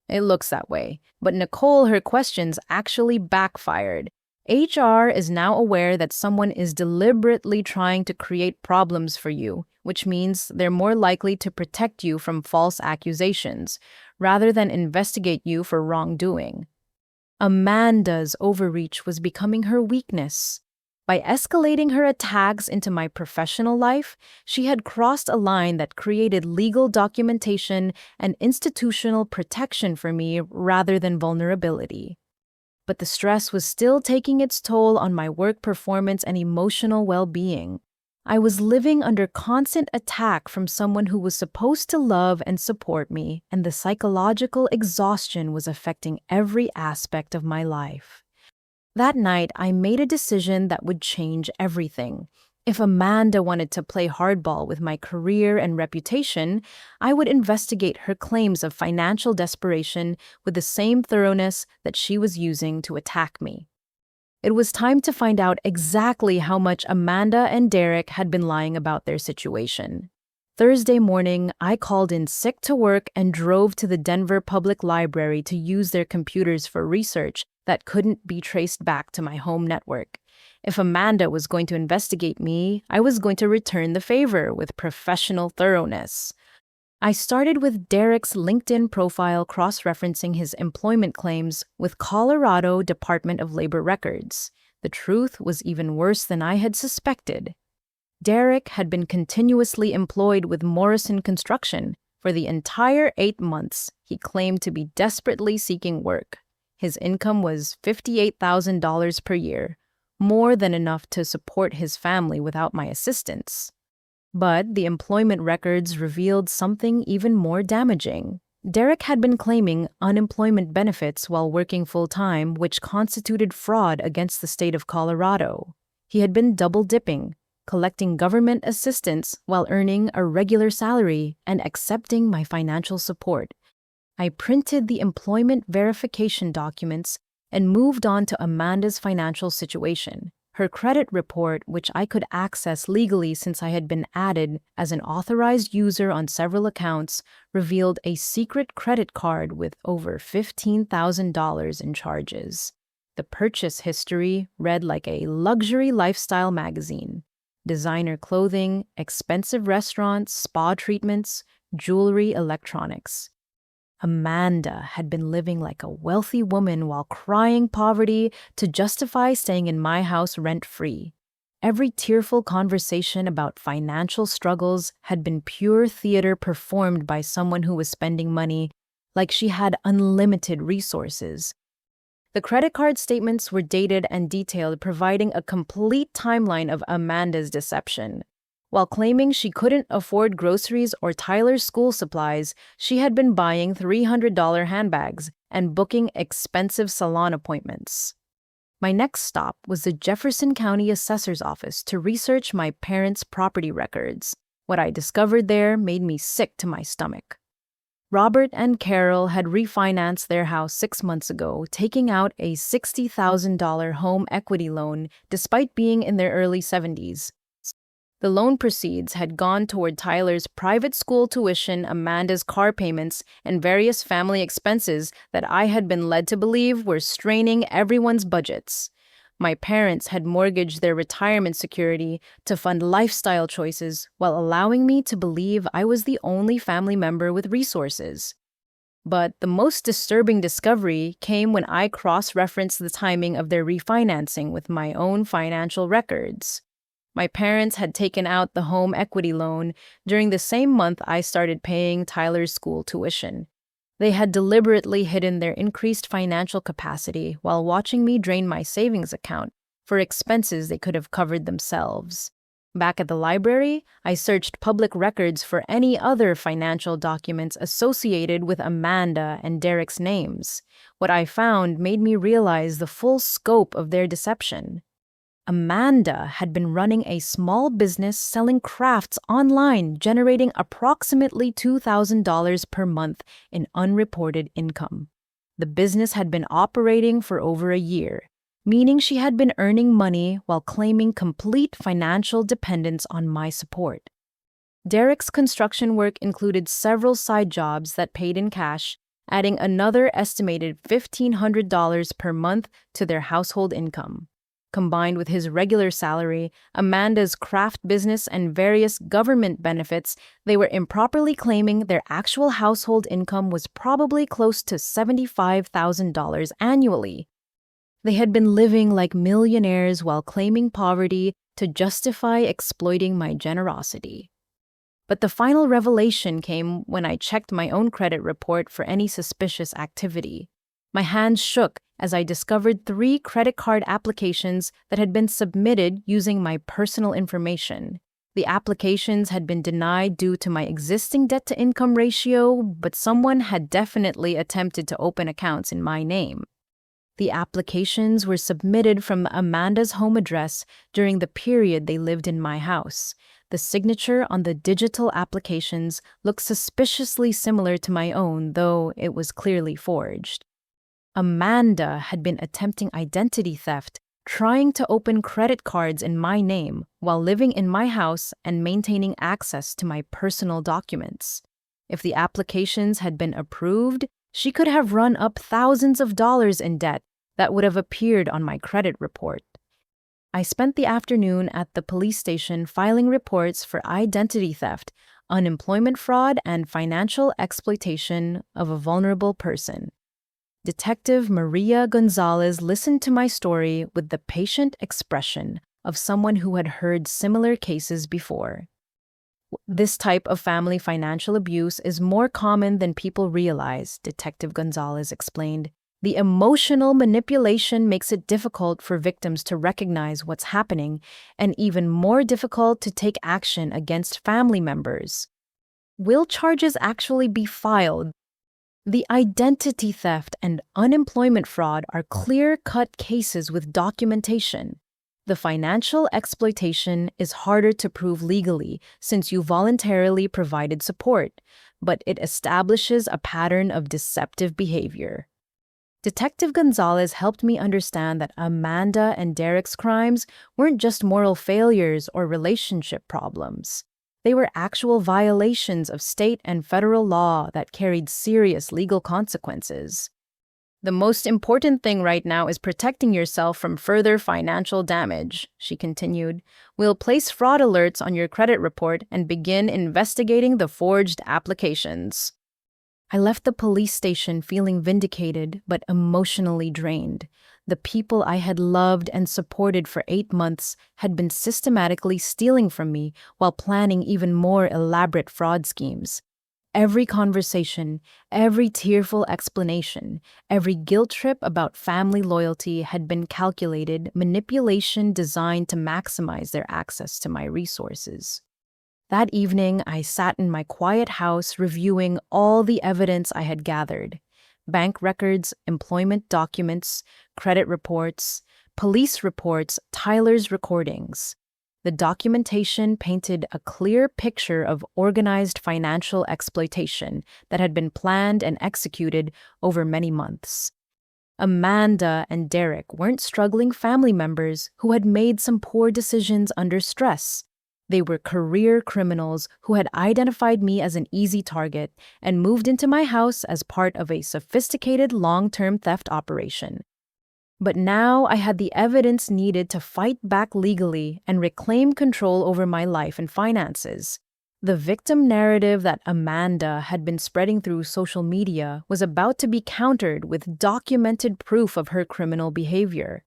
It looks that way, but Nicole, her questions actually backfired. HR is now aware that someone is deliberately trying to create problems for you, which means they're more likely to protect you from false accusations, rather than investigate you for wrongdoing. Amanda's overreach was becoming her weakness. By escalating her attacks into my professional life, she had crossed a line that created legal documentation and institutional protection for me rather than vulnerability. But the stress was still taking its toll on my work performance and emotional well-being. I was living under constant attack from someone who was supposed to love and support me, and the psychological exhaustion was affecting every aspect of my life. That night, I made a decision that would change everything. If Amanda wanted to play hardball with my career and reputation, I would investigate her claims of financial desperation with the same thoroughness that she was using to attack me. It was time to find out exactly how much Amanda and Derek had been lying about their situation. Thursday morning, I called in sick to work and drove to the Denver Public Library to use their computers for research that couldn't be traced back to my home network. If Amanda was going to investigate me, I was going to return the favor with professional thoroughness. I started with Derek's LinkedIn profile cross-referencing his employment claims with Colorado Department of Labor records. The truth was even worse than I had suspected. Derek had been continuously employed with Morrison Construction. For the entire 8 months, he claimed to be desperately seeking work. His income was $58,000 per year, more than enough to support his family without my assistance. But the employment records revealed something even more damaging. Derek had been claiming unemployment benefits while working full-time, which constituted fraud against the state of Colorado. He had been double-dipping, collecting government assistance while earning a regular salary and accepting my financial support. I printed the employment verification documents and moved on to Amanda's financial situation. Her credit report, which I could access legally since I had been added as an authorized user on several accounts, revealed a secret credit card with over $15,000 in charges. The purchase history read like a luxury lifestyle magazine. Designer clothing, expensive restaurants, spa treatments, jewelry, electronics. Amanda had been living like a wealthy woman while crying poverty to justify staying in my house rent-free. Every tearful conversation about financial struggles had been pure theater performed by someone who was spending money like she had unlimited resources. The credit card statements were dated and detailed, providing a complete timeline of Amanda's deception. While claiming she couldn't afford groceries or Tyler's school supplies, she had been buying $300 handbags and booking expensive salon appointments. My next stop was the Jefferson County Assessor's Office to research my parents' property records. What I discovered there made me sick to my stomach. Robert and Carol had refinanced their house 6 months ago, taking out a $60,000 home equity loan despite being in their early 70s. The loan proceeds had gone toward Tyler's private school tuition, Amanda's car payments, and various family expenses that I had been led to believe were straining everyone's budgets. My parents had mortgaged their retirement security to fund lifestyle choices while allowing me to believe I was the only family member with resources. But the most disturbing discovery came when I cross-referenced the timing of their refinancing with my own financial records. My parents had taken out the home equity loan during the same month I started paying Tyler's school tuition. They had deliberately hidden their increased financial capacity while watching me drain my savings account for expenses they could have covered themselves. Back at the library, I searched public records for any other financial documents associated with Amanda and Derek's names. What I found made me realize the full scope of their deception. Amanda had been running a small business selling crafts online, generating approximately $2,000 per month in unreported income. The business had been operating for over a year, meaning she had been earning money while claiming complete financial dependence on my support. Derek's construction work included several side jobs that paid in cash, adding another estimated $1,500 per month to their household income. Combined with his regular salary, Amanda's craft business, and various government benefits, they were improperly claiming their actual household income was probably close to $75,000 annually. They had been living like millionaires while claiming poverty to justify exploiting my generosity. But the final revelation came when I checked my own credit report for any suspicious activity. My hands shook as I discovered 3 credit card applications that had been submitted using my personal information. The applications had been denied due to my existing debt-to-income ratio, but someone had definitely attempted to open accounts in my name. The applications were submitted from Amanda's home address during the period they lived in my house. The signature on the digital applications looked suspiciously similar to my own, though it was clearly forged. Amanda had been attempting identity theft, trying to open credit cards in my name while living in my house and maintaining access to my personal documents. If the applications had been approved, she could have run up thousands of dollars in debt that would have appeared on my credit report. I spent the afternoon at the police station filing reports for identity theft, unemployment fraud, and financial exploitation of a vulnerable person. Detective Maria Gonzalez listened to my story with the patient expression of someone who had heard similar cases before. This type of family financial abuse is more common than people realize, Detective Gonzalez explained. The emotional manipulation makes it difficult for victims to recognize what's happening and even more difficult to take action against family members. Will charges actually be filed? The identity theft and unemployment fraud are clear-cut cases with documentation. The financial exploitation is harder to prove legally since you voluntarily provided support, but it establishes a pattern of deceptive behavior. Detective Gonzalez helped me understand that Amanda and Derek's crimes weren't just moral failures or relationship problems. They were actual violations of state and federal law that carried serious legal consequences. The most important thing right now is protecting yourself from further financial damage, she continued. We'll place fraud alerts on your credit report and begin investigating the forged applications. I left the police station feeling vindicated but emotionally drained. The people I had loved and supported for 8 months had been systematically stealing from me while planning even more elaborate fraud schemes. Every conversation, every tearful explanation, every guilt trip about family loyalty had been calculated manipulation designed to maximize their access to my resources. That evening, I sat in my quiet house reviewing all the evidence I had gathered: bank records, employment documents, credit reports, police reports, Tyler's recordings. The documentation painted a clear picture of organized financial exploitation that had been planned and executed over many months. Amanda and Derek weren't struggling family members who had made some poor decisions under stress. They were career criminals who had identified me as an easy target and moved into my house as part of a sophisticated long-term theft operation. But now I had the evidence needed to fight back legally and reclaim control over my life and finances. The victim narrative that Amanda had been spreading through social media was about to be countered with documented proof of her criminal behavior.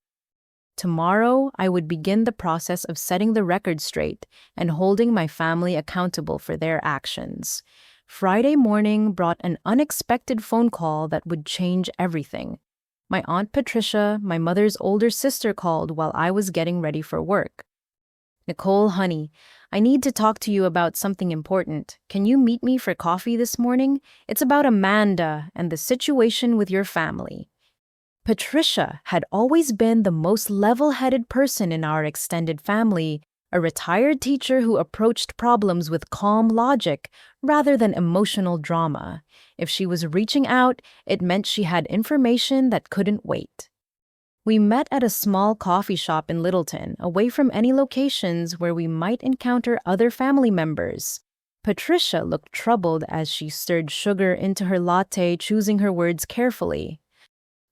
Tomorrow, I would begin the process of setting the record straight and holding my family accountable for their actions. Friday morning brought an unexpected phone call that would change everything. My Aunt Patricia, my mother's older sister, called while I was getting ready for work. "Nicole, honey, I need to talk to you about something important. Can you meet me for coffee this morning? It's about Amanda and the situation with your family." Patricia had always been the most level-headed person in our extended family, a retired teacher who approached problems with calm logic rather than emotional drama. If she was reaching out, it meant she had information that couldn't wait. We met at a small coffee shop in Littleton, away from any locations where we might encounter other family members. Patricia looked troubled as she stirred sugar into her latte, choosing her words carefully.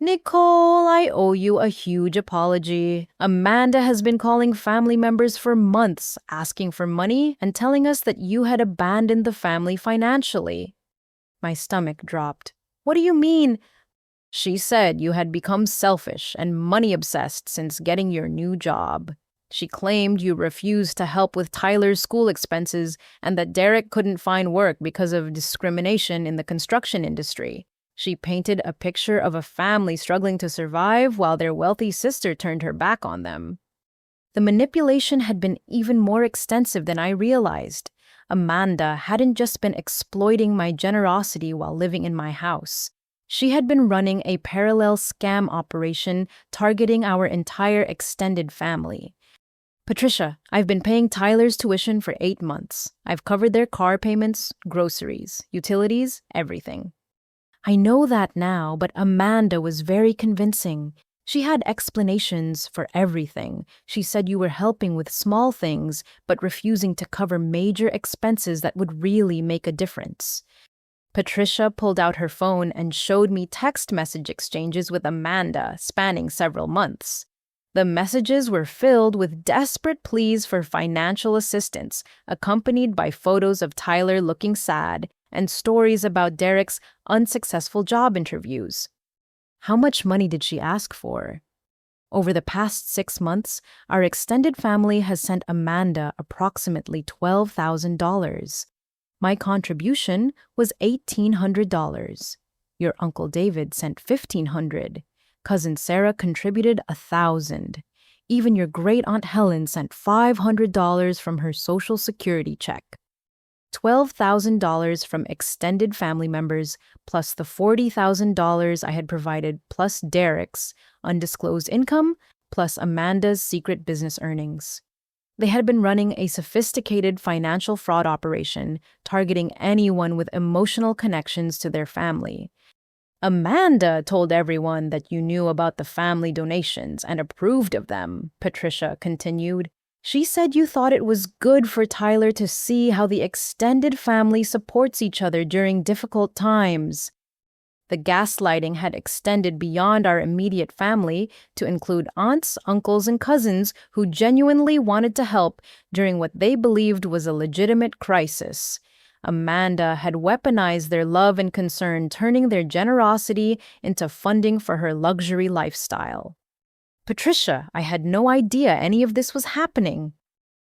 "Nicole, I owe you a huge apology. Amanda has been calling family members for months, asking for money and telling us that you had abandoned the family financially." My stomach dropped. "What do you mean?" "She said you had become selfish and money-obsessed since getting your new job. She claimed you refused to help with Tyler's school expenses and that Derek couldn't find work because of discrimination in the construction industry. She painted a picture of a family struggling to survive while their wealthy sister turned her back on them." The manipulation had been even more extensive than I realized. Amanda hadn't just been exploiting my generosity while living in my house. She had been running a parallel scam operation targeting our entire extended family. Patricia, I've been paying Tyler's tuition for 8 months. I've covered their car payments, groceries, utilities, everything. I know that now, but Amanda was very convincing. She had explanations for everything. She said you were helping with small things, but refusing to cover major expenses that would really make a difference. Patricia pulled out her phone and showed me text message exchanges with Amanda spanning several months. The messages were filled with desperate pleas for financial assistance, accompanied by photos of Tyler looking sad and stories about Derek's unsuccessful job interviews. How much money did she ask for? Over the past 6 months, our extended family has sent Amanda approximately $12,000. My contribution was $1,800. Your Uncle David sent $1,500. Cousin Sarah contributed $1,000. Even your great-aunt Helen sent $500 from her Social Security check. $12,000 from extended family members, plus the $40,000 I had provided, plus Derek's undisclosed income, plus Amanda's secret business earnings. They had been running a sophisticated financial fraud operation, targeting anyone with emotional connections to their family. Amanda told everyone that you knew about the family donations and approved of them, Patricia continued. She said you thought it was good for Tyler to see how the extended family supports each other during difficult times. The gaslighting had extended beyond our immediate family to include aunts, uncles, and cousins who genuinely wanted to help during what they believed was a legitimate crisis. Amanda had weaponized their love and concern, turning their generosity into funding for her luxury lifestyle. Patricia, I had no idea any of this was happening.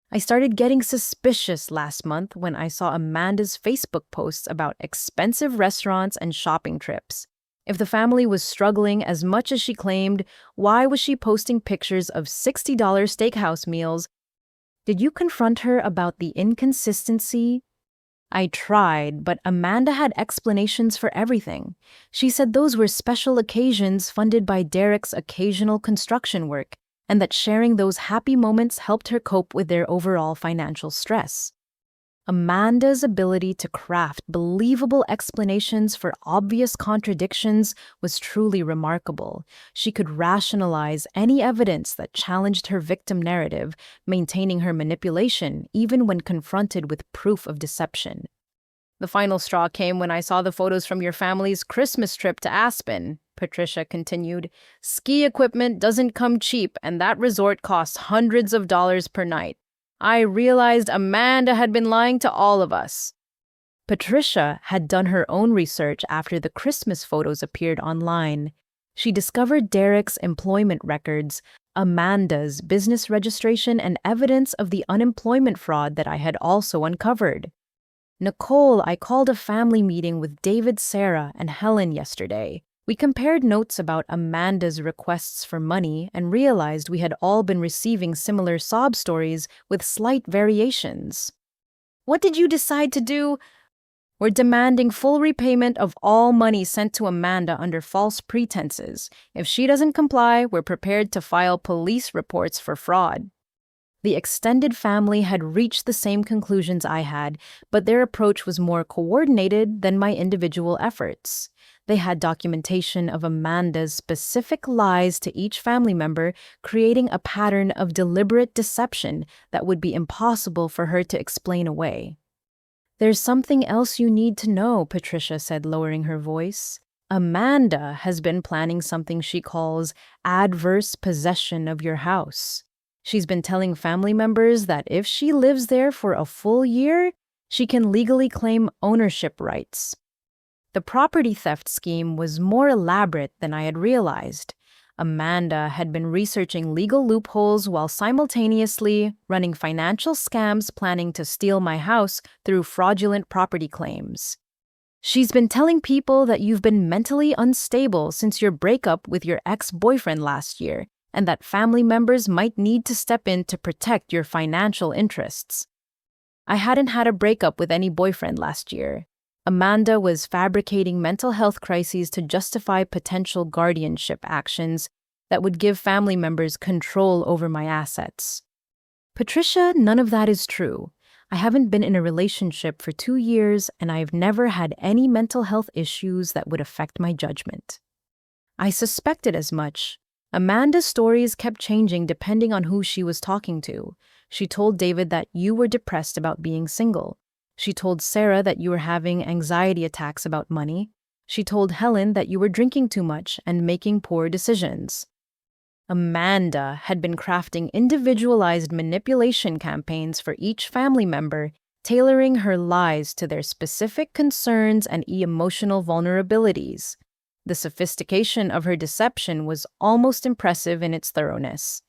I started getting suspicious last month when I saw Amanda's Facebook posts about expensive restaurants and shopping trips. If the family was struggling as much as she claimed, why was she posting pictures of $60 steakhouse meals? Did you confront her about the inconsistency? I tried, but Amanda had explanations for everything. She said those were special occasions funded by Derek's occasional construction work, and that sharing those happy moments helped her cope with their overall financial stress. Amanda's ability to craft believable explanations for obvious contradictions was truly remarkable. She could rationalize any evidence that challenged her victim narrative, maintaining her manipulation even when confronted with proof of deception. The final straw came when I saw the photos from your family's Christmas trip to Aspen, Patricia continued. Ski equipment doesn't come cheap, and that resort costs hundreds of dollars per night. I realized Amanda had been lying to all of us. Patricia had done her own research after the Christmas photos appeared online. She discovered Derek's employment records, Amanda's business registration, and evidence of the unemployment fraud that I had also uncovered. Nicole, I called a family meeting with David, Sarah, and Helen yesterday. We compared notes about Amanda's requests for money and realized we had all been receiving similar sob stories with slight variations. What did you decide to do? We're demanding full repayment of all money sent to Amanda under false pretenses. If she doesn't comply, we're prepared to file police reports for fraud. The extended family had reached the same conclusions I had, but their approach was more coordinated than my individual efforts. They had documentation of Amanda's specific lies to each family member, creating a pattern of deliberate deception that would be impossible for her to explain away. There's something else you need to know, Patricia said, lowering her voice. Amanda has been planning something she calls adverse possession of your house. She's been telling family members that if she lives there for a full year, she can legally claim ownership rights. The property theft scheme was more elaborate than I had realized. Amanda had been researching legal loopholes while simultaneously running financial scams planning to steal my house through fraudulent property claims. She's been telling people that you've been mentally unstable since your breakup with your ex-boyfriend last year, and that family members might need to step in to protect your financial interests. I hadn't had a breakup with any boyfriend last year. Amanda was fabricating mental health crises to justify potential guardianship actions that would give family members control over my assets. Patricia, none of that is true. I haven't been in a relationship for 2 years, and I've never had any mental health issues that would affect my judgment. I suspected as much. Amanda's stories kept changing depending on who she was talking to. She told David that you were depressed about being single. She told Sarah that you were having anxiety attacks about money. She told Helen that you were drinking too much and making poor decisions. Amanda had been crafting individualized manipulation campaigns for each family member, tailoring her lies to their specific concerns and emotional vulnerabilities. The sophistication of her deception was almost impressive in its thoroughness.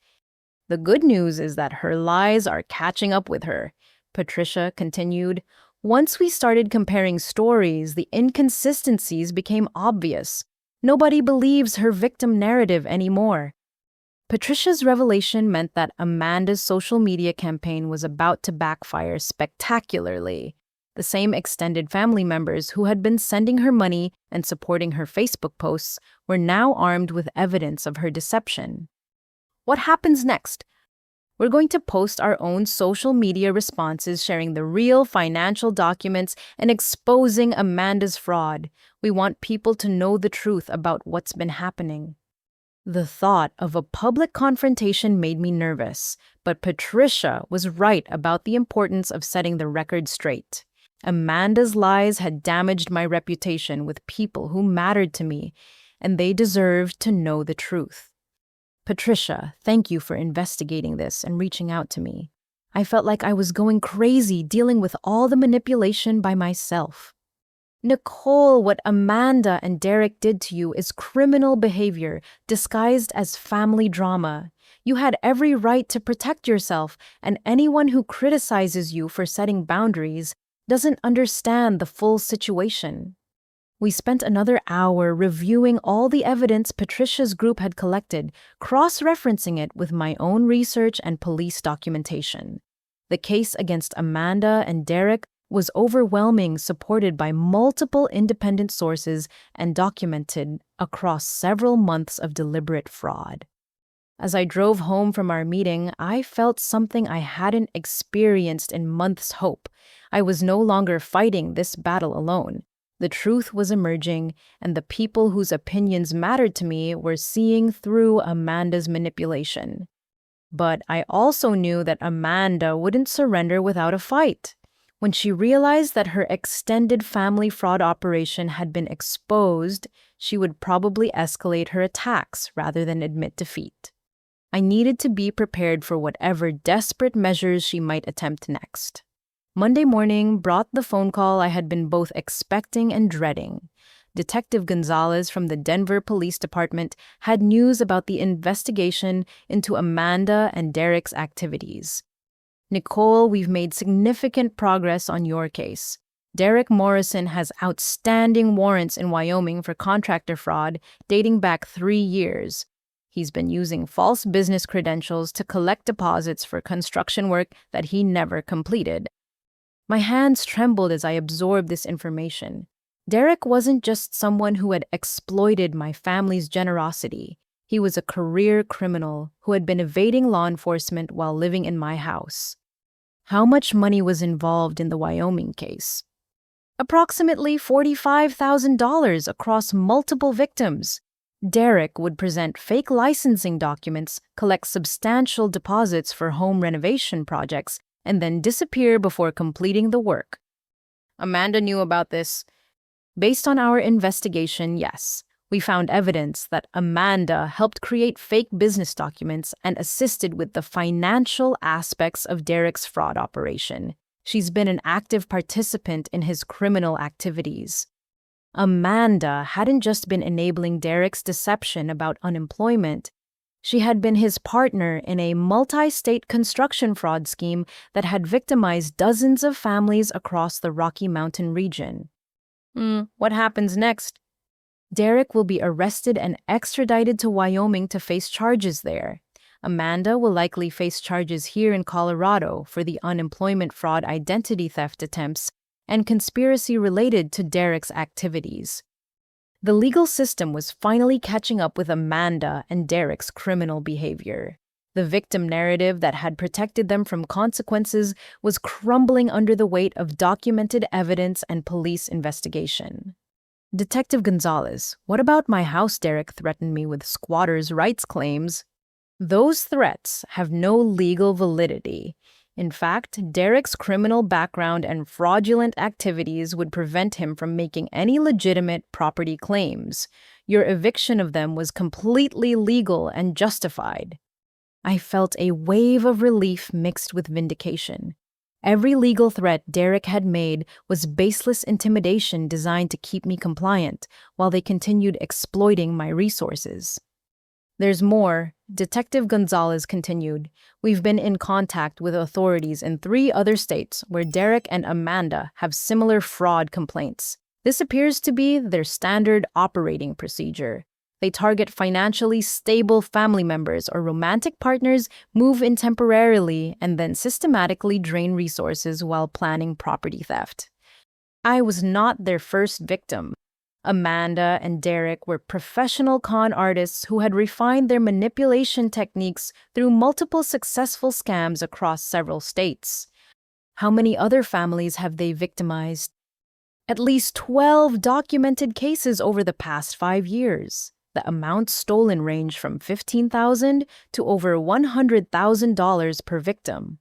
The good news is that her lies are catching up with her, Patricia continued. Once we started comparing stories, the inconsistencies became obvious. Nobody believes her victim narrative anymore. Patricia's revelation meant that Amanda's social media campaign was about to backfire spectacularly. The same extended family members who had been sending her money and supporting her Facebook posts were now armed with evidence of her deception. What happens next? We're going to post our own social media responses sharing the real financial documents and exposing Amanda's fraud. We want people to know the truth about what's been happening. The thought of a public confrontation made me nervous, but Patricia was right about the importance of setting the record straight. Amanda's lies had damaged my reputation with people who mattered to me, and they deserved to know the truth. Patricia, thank you for investigating this and reaching out to me. I felt like I was going crazy dealing with all the manipulation by myself. Nicole, what Amanda and Derek did to you is criminal behavior disguised as family drama. You had every right to protect yourself, and anyone who criticizes you for setting boundaries doesn't understand the full situation. We spent another hour reviewing all the evidence Patricia's group had collected, cross-referencing it with my own research and police documentation. The case against Amanda and Derek was overwhelming, supported by multiple independent sources and documented across several months of deliberate fraud. As I drove home from our meeting, I felt something I hadn't experienced in months. Hope. I was no longer fighting this battle alone. The truth was emerging, and the people whose opinions mattered to me were seeing through Amanda's manipulation. But I also knew that Amanda wouldn't surrender without a fight. When she realized that her extended family fraud operation had been exposed, she would probably escalate her attacks rather than admit defeat. I needed to be prepared for whatever desperate measures she might attempt next. Monday morning brought the phone call I had been both expecting and dreading. Detective Gonzalez from the Denver Police Department had news about the investigation into Amanda and Derek's activities. Nicole, we've made significant progress on your case. Derek Morrison has outstanding warrants in Wyoming for contractor fraud dating back 3 years. He's been using false business credentials to collect deposits for construction work that he never completed. My hands trembled as I absorbed this information. Derek wasn't just someone who had exploited my family's generosity. He was a career criminal who had been evading law enforcement while living in my house. How much money was involved in the Wyoming case? Approximately $45,000 across multiple victims. Derek would present fake licensing documents, collect substantial deposits for home renovation projects, and then disappear before completing the work. Amanda knew about this. Based on our investigation, yes, we found evidence that Amanda helped create fake business documents and assisted with the financial aspects of Derek's fraud operation. She's been an active participant in his criminal activities. Amanda hadn't just been enabling Derek's deception about unemployment. She had been his partner in a multi-state construction fraud scheme that had victimized dozens of families across the Rocky Mountain region. What happens next? Derek will be arrested and extradited to Wyoming to face charges there. Amanda will likely face charges here in Colorado for the unemployment fraud identity theft attempts, and conspiracy related to Derek's activities. The legal system was finally catching up with Amanda and Derek's criminal behavior. The victim narrative that had protected them from consequences was crumbling under the weight of documented evidence and police investigation. Detective Gonzalez, what about my house? Derek threatened me with squatters' rights claims. Those threats have no legal validity. In fact, Derek's criminal background and fraudulent activities would prevent him from making any legitimate property claims. Your eviction of them was completely legal and justified. I felt a wave of relief mixed with vindication. Every legal threat Derek had made was baseless intimidation designed to keep me compliant, while they continued exploiting my resources. There's more, Detective Gonzalez continued. We've been in contact with authorities in 3 other states where Derek and Amanda have similar fraud complaints. This appears to be their standard operating procedure. They target financially stable family members or romantic partners, move in temporarily, and then systematically drain resources while planning property theft. I was not their first victim. Amanda and Derek were professional con artists who had refined their manipulation techniques through multiple successful scams across several states. How many other families have they victimized? At least 12 documented cases over the past 5 years. The amounts stolen range from $15,000 to over $100,000 per victim.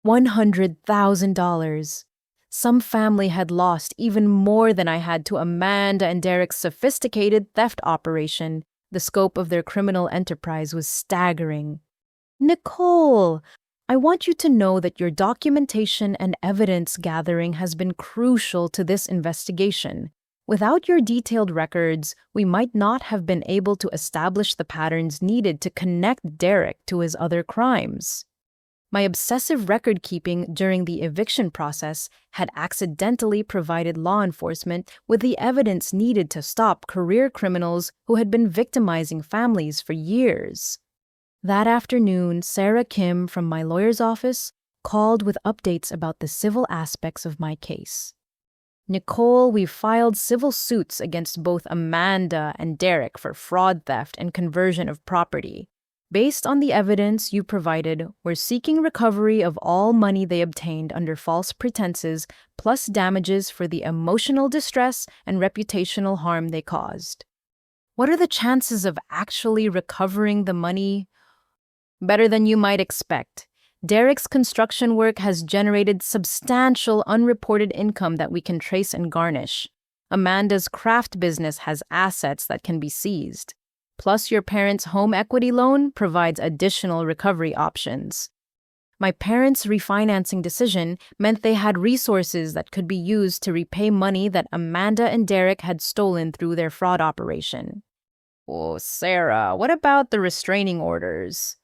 $100,000. Some family had lost even more than I had to Amanda and Derek's sophisticated theft operation. The scope of their criminal enterprise was staggering. Nicole, I want you to know that your documentation and evidence gathering has been crucial to this investigation. Without your detailed records, we might not have been able to establish the patterns needed to connect Derek to his other crimes. My obsessive record-keeping during the eviction process had accidentally provided law enforcement with the evidence needed to stop career criminals who had been victimizing families for years. That afternoon, Sarah Kim from my lawyer's office called with updates about the civil aspects of my case. Nicole, we've filed civil suits against both Amanda and Derek for fraud, theft, and conversion of property. Based on the evidence you provided, we're seeking recovery of all money they obtained under false pretenses, plus damages for the emotional distress and reputational harm they caused. What are the chances of actually recovering the money? Better than you might expect. Derek's construction work has generated substantial unreported income that we can trace and garnish. Amanda's craft business has assets that can be seized. Plus, your parents' home equity loan provides additional recovery options. My parents' refinancing decision meant they had resources that could be used to repay money that Amanda and Derek had stolen through their fraud operation. Oh, Sarah, what about the restraining orders?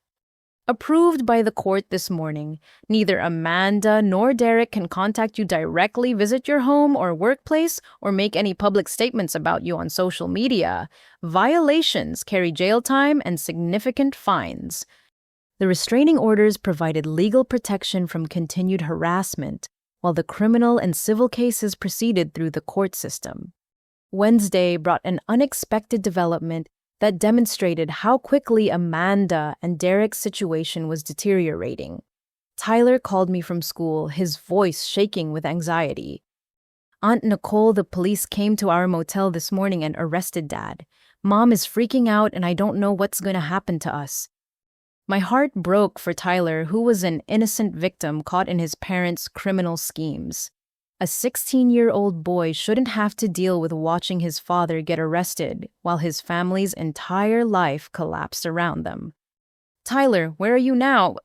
Approved by the court this morning, neither Amanda nor Derek can contact you directly, visit your home or workplace, or make any public statements about you on social media. Violations carry jail time and significant fines. The restraining orders provided legal protection from continued harassment, while the criminal and civil cases proceeded through the court system. Wednesday brought an unexpected development that demonstrated how quickly Amanda and Derek's situation was deteriorating. Tyler called me from school, his voice shaking with anxiety. Aunt Nicole, the police came to our motel this morning and arrested Dad. Mom is freaking out and I don't know what's going to happen to us. My heart broke for Tyler, who was an innocent victim caught in his parents' criminal schemes. A 16-year-old boy shouldn't have to deal with watching his father get arrested while his family's entire life collapsed around them. Tyler, where are you now?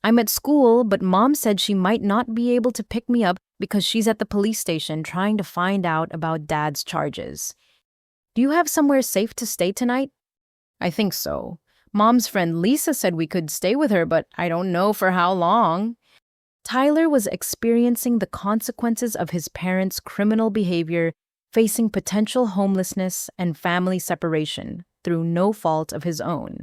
I'm at school, but Mom said she might not be able to pick me up because she's at the police station trying to find out about Dad's charges. Do you have somewhere safe to stay tonight? I think so. Mom's friend Lisa said we could stay with her, but I don't know for how long. Tyler was experiencing the consequences of his parents' criminal behavior, facing potential homelessness and family separation through no fault of his own.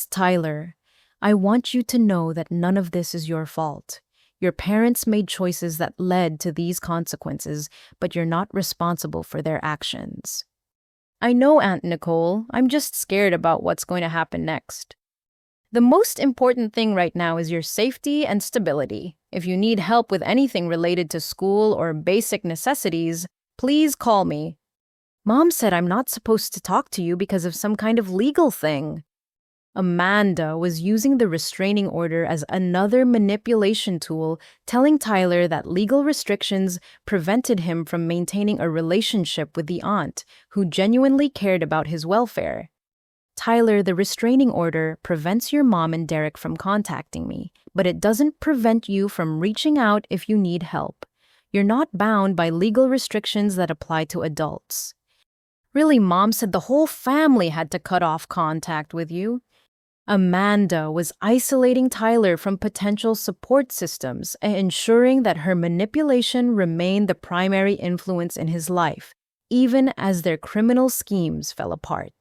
Tyler, I want you to know that none of this is your fault. Your parents made choices that led to these consequences, but you're not responsible for their actions. I know, Aunt Nicole. I'm just scared about what's going to happen next. The most important thing right now is your safety and stability. If you need help with anything related to school or basic necessities, please call me. Mom said I'm not supposed to talk to you because of some kind of legal thing. Amanda was using the restraining order as another manipulation tool, telling Tyler that legal restrictions prevented him from maintaining a relationship with the aunt, who genuinely cared about his welfare. Tyler, the restraining order prevents your mom and Derek from contacting me, but it doesn't prevent you from reaching out if you need help. You're not bound by legal restrictions that apply to adults. Really, Mom said the whole family had to cut off contact with you. Amanda was isolating Tyler from potential support systems and ensuring that her manipulation remained the primary influence in his life, even as their criminal schemes fell apart.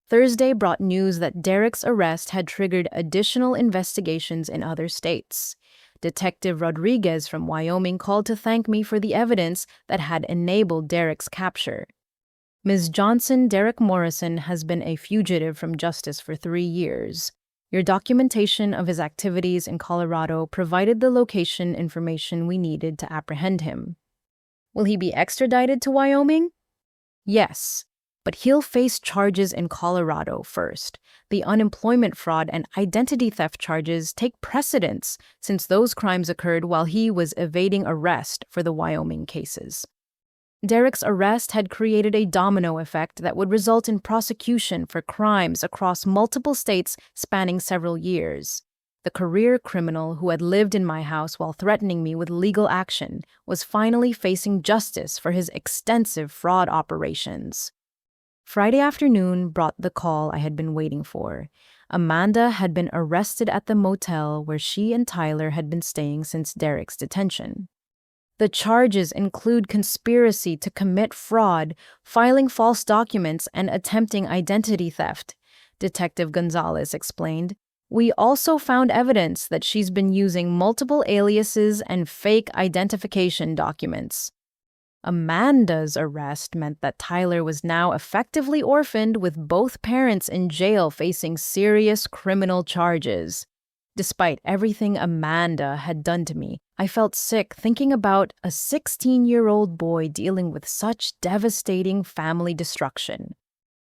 Thursday brought news that Derek's arrest had triggered additional investigations in other states. Detective Rodriguez from Wyoming called to thank me for the evidence that had enabled Derek's capture. Ms. Johnson, Derek Morrison has been a fugitive from justice for 3 years. Your documentation of his activities in Colorado provided the location information we needed to apprehend him. Will he be extradited to Wyoming? Yes, but he'll face charges in Colorado first. The unemployment fraud and identity theft charges take precedence since those crimes occurred while he was evading arrest for the Wyoming cases. Derek's arrest had created a domino effect that would result in prosecution for crimes across multiple states spanning several years. The career criminal who had lived in my house while threatening me with legal action was finally facing justice for his extensive fraud operations. Friday afternoon brought the call I had been waiting for. Amanda had been arrested at the motel where she and Tyler had been staying since Derek's detention. The charges include conspiracy to commit fraud, filing false documents, and attempting identity theft, Detective Gonzalez explained. We also found evidence that she's been using multiple aliases and fake identification documents. Amanda's arrest meant that Tyler was now effectively orphaned with both parents in jail facing serious criminal charges. Despite everything Amanda had done to me, I felt sick thinking about a 16-year-old boy dealing with such devastating family destruction.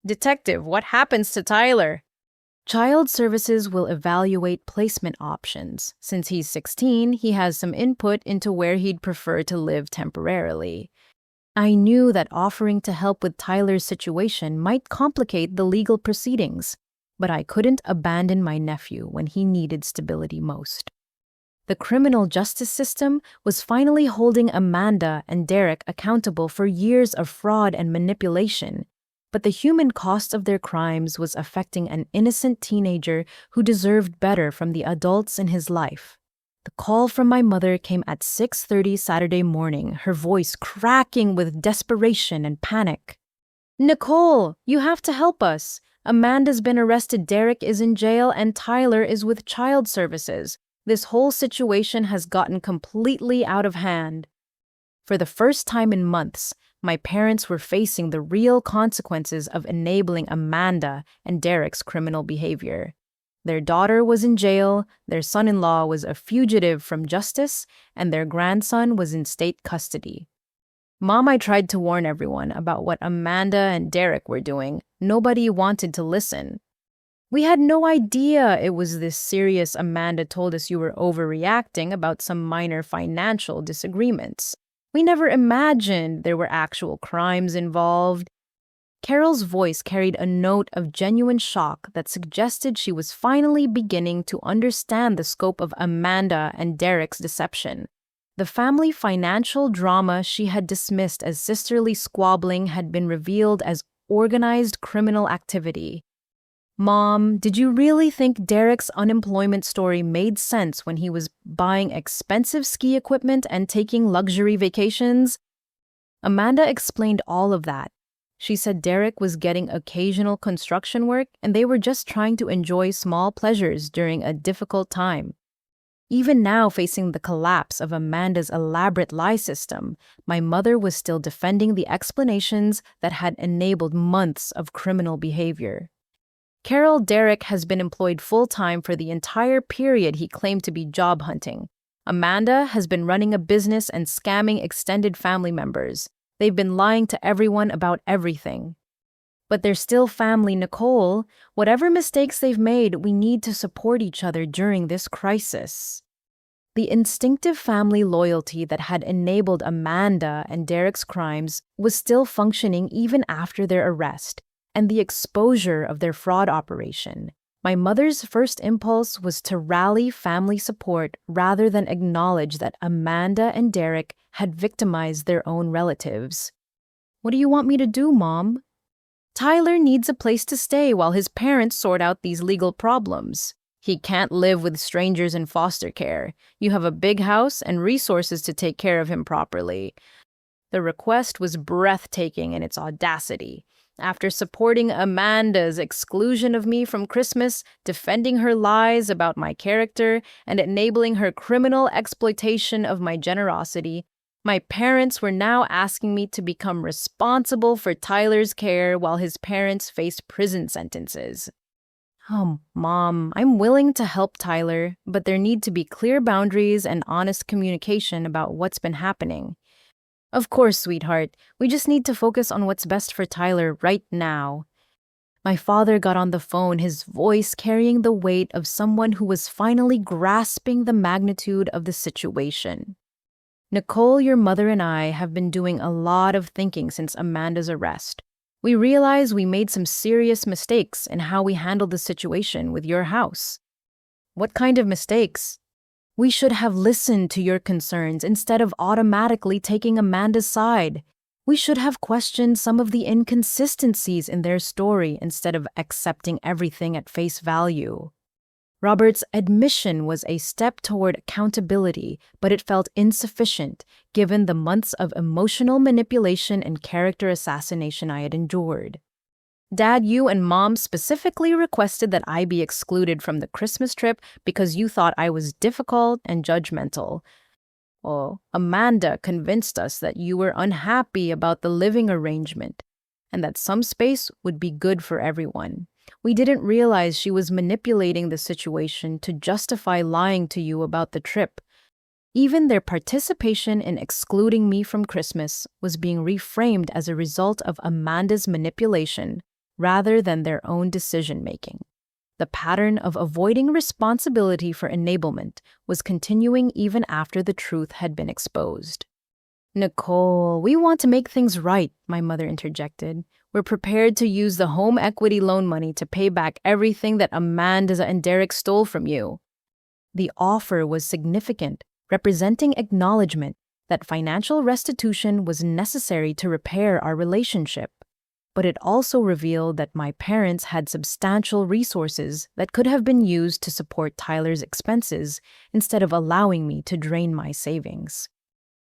Detective, what happens to Tyler? Child Services will evaluate placement options. Since he's 16, he has some input into where he'd prefer to live temporarily. I knew that offering to help with Tyler's situation might complicate the legal proceedings, but I couldn't abandon my nephew when he needed stability most. The criminal justice system was finally holding Amanda and Derek accountable for years of fraud and manipulation, but the human cost of their crimes was affecting an innocent teenager who deserved better from the adults in his life. The call from my mother came at 6:30 Saturday morning, her voice cracking with desperation and panic. Nicole, you have to help us. Amanda's been arrested, Derek is in jail, and Tyler is with Child Services. This whole situation has gotten completely out of hand. For the first time in months, my parents were facing the real consequences of enabling Amanda and Derek's criminal behavior. Their daughter was in jail, their son-in-law was a fugitive from justice, and their grandson was in state custody. Mom, I tried to warn everyone about what Amanda and Derek were doing. Nobody wanted to listen. We had no idea it was this serious. Amanda told us you were overreacting about some minor financial disagreements. We never imagined there were actual crimes involved. Carol's voice carried a note of genuine shock that suggested she was finally beginning to understand the scope of Amanda and Derek's deception. The family financial drama she had dismissed as sisterly squabbling had been revealed as organized criminal activity. Mom, did you really think Derek's unemployment story made sense when he was buying expensive ski equipment and taking luxury vacations? Amanda explained all of that. She said Derek was getting occasional construction work and they were just trying to enjoy small pleasures during a difficult time. Even now, facing the collapse of Amanda's elaborate lie system, my mother was still defending the explanations that had enabled months of criminal behavior. Carol Derrick has been employed full-time for the entire period he claimed to be job hunting. Amanda has been running a business and scamming extended family members. They've been lying to everyone about everything. But they're still family, Nicole. Whatever mistakes they've made, we need to support each other during this crisis. The instinctive family loyalty that had enabled Amanda and Derek's crimes was still functioning even after their arrest and the exposure of their fraud operation. My mother's first impulse was to rally family support rather than acknowledge that Amanda and Derek had victimized their own relatives. What do you want me to do, Mom? Tyler needs a place to stay while his parents sort out these legal problems. He can't live with strangers in foster care. You have a big house and resources to take care of him properly. The request was breathtaking in its audacity. After supporting Amanda's exclusion of me from Christmas, defending her lies about my character, and enabling her criminal exploitation of my generosity, my parents were now asking me to become responsible for Tyler's care while his parents faced prison sentences. Oh, Mom, I'm willing to help Tyler, but there need to be clear boundaries and honest communication about what's been happening. Of course, sweetheart. We just need to focus on what's best for Tyler right now. My father got on the phone, his voice carrying the weight of someone who was finally grasping the magnitude of the situation. Nicole, your mother and I have been doing a lot of thinking since Amanda's arrest. We realize we made some serious mistakes in how we handled the situation with your house. What kind of mistakes? We should have listened to your concerns instead of automatically taking Amanda's side. We should have questioned some of the inconsistencies in their story instead of accepting everything at face value. Robert's admission was a step toward accountability, but it felt insufficient given the months of emotional manipulation and character assassination I had endured. Dad, you and Mom specifically requested that I be excluded from the Christmas trip because you thought I was difficult and judgmental. Oh, Amanda convinced us that you were unhappy about the living arrangement and that some space would be good for everyone. We didn't realize she was manipulating the situation to justify lying to you about the trip. Even their participation in excluding me from Christmas was being reframed as a result of Amanda's manipulation rather than their own decision-making. The pattern of avoiding responsibility for enablement was continuing even after the truth had been exposed. Nicole, we want to make things right, my mother interjected. We're prepared to use the home equity loan money to pay back everything that Amanda and Derek stole from you. The offer was significant, representing acknowledgement that financial restitution was necessary to repair our relationship. But it also revealed that my parents had substantial resources that could have been used to support Tyler's expenses instead of allowing me to drain my savings.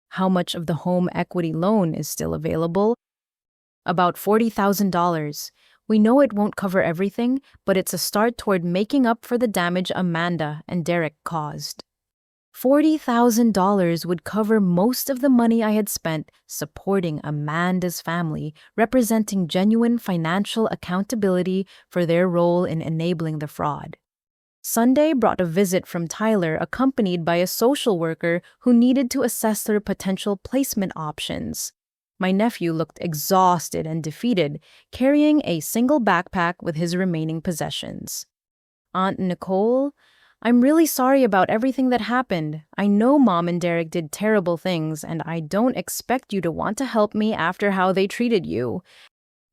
How much of the home equity loan is still available? About $40,000. We know it won't cover everything, but it's a start toward making up for the damage Amanda and Derek caused. $40,000 would cover most of the money I had spent supporting Amanda's family, representing genuine financial accountability for their role in enabling the fraud. Sunday brought a visit from Tyler accompanied by a social worker who needed to assess their potential placement options. My nephew looked exhausted and defeated, carrying a single backpack with his remaining possessions. Aunt Nicole, I'm really sorry about everything that happened. I know Mom and Derek did terrible things, and I don't expect you to want to help me after how they treated you.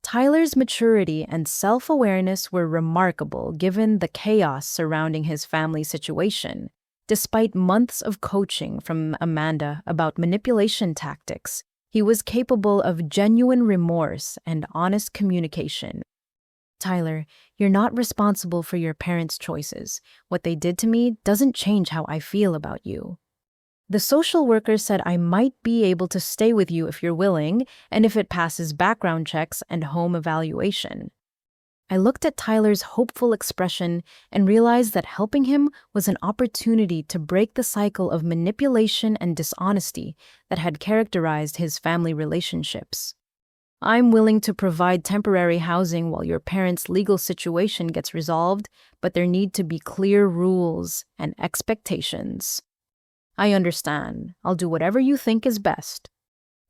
Tyler's maturity and self-awareness were remarkable given the chaos surrounding his family situation. Despite months of coaching from Amanda about manipulation tactics, he was capable of genuine remorse and honest communication. Tyler, you're not responsible for your parents' choices. What they did to me doesn't change how I feel about you. The social worker said I might be able to stay with you if you're willing, and if it passes background checks and home evaluation. I looked at Tyler's hopeful expression and realized that helping him was an opportunity to break the cycle of manipulation and dishonesty that had characterized his family relationships. I'm willing to provide temporary housing while your parents' legal situation gets resolved, but there need to be clear rules and expectations. I understand. I'll do whatever you think is best.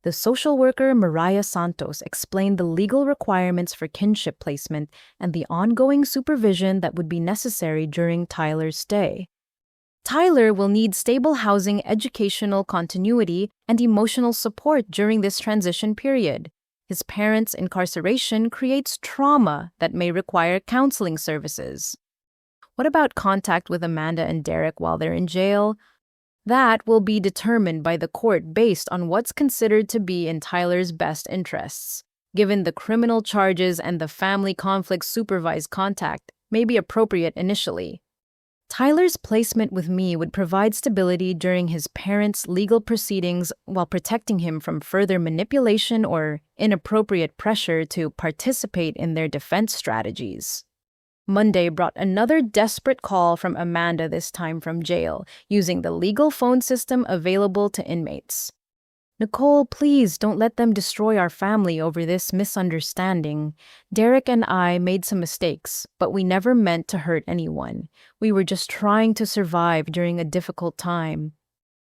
The social worker Mariah Santos explained the legal requirements for kinship placement and the ongoing supervision that would be necessary during Tyler's stay. Tyler will need stable housing, educational continuity, and emotional support during this transition period. His parents' incarceration creates trauma that may require counseling services. What about contact with Amanda and Derek while they're in jail? That will be determined by the court based on what's considered to be in Tyler's best interests. Given the criminal charges and the family conflict, supervised contact may be appropriate initially. Tyler's placement with me would provide stability during his parents' legal proceedings while protecting him from further manipulation or inappropriate pressure to participate in their defense strategies. Monday brought another desperate call from Amanda, this time from jail, using the legal phone system available to inmates. "Nicole, please don't let them destroy our family over this misunderstanding. Derek and I made some mistakes, but we never meant to hurt anyone. We were just trying to survive during a difficult time."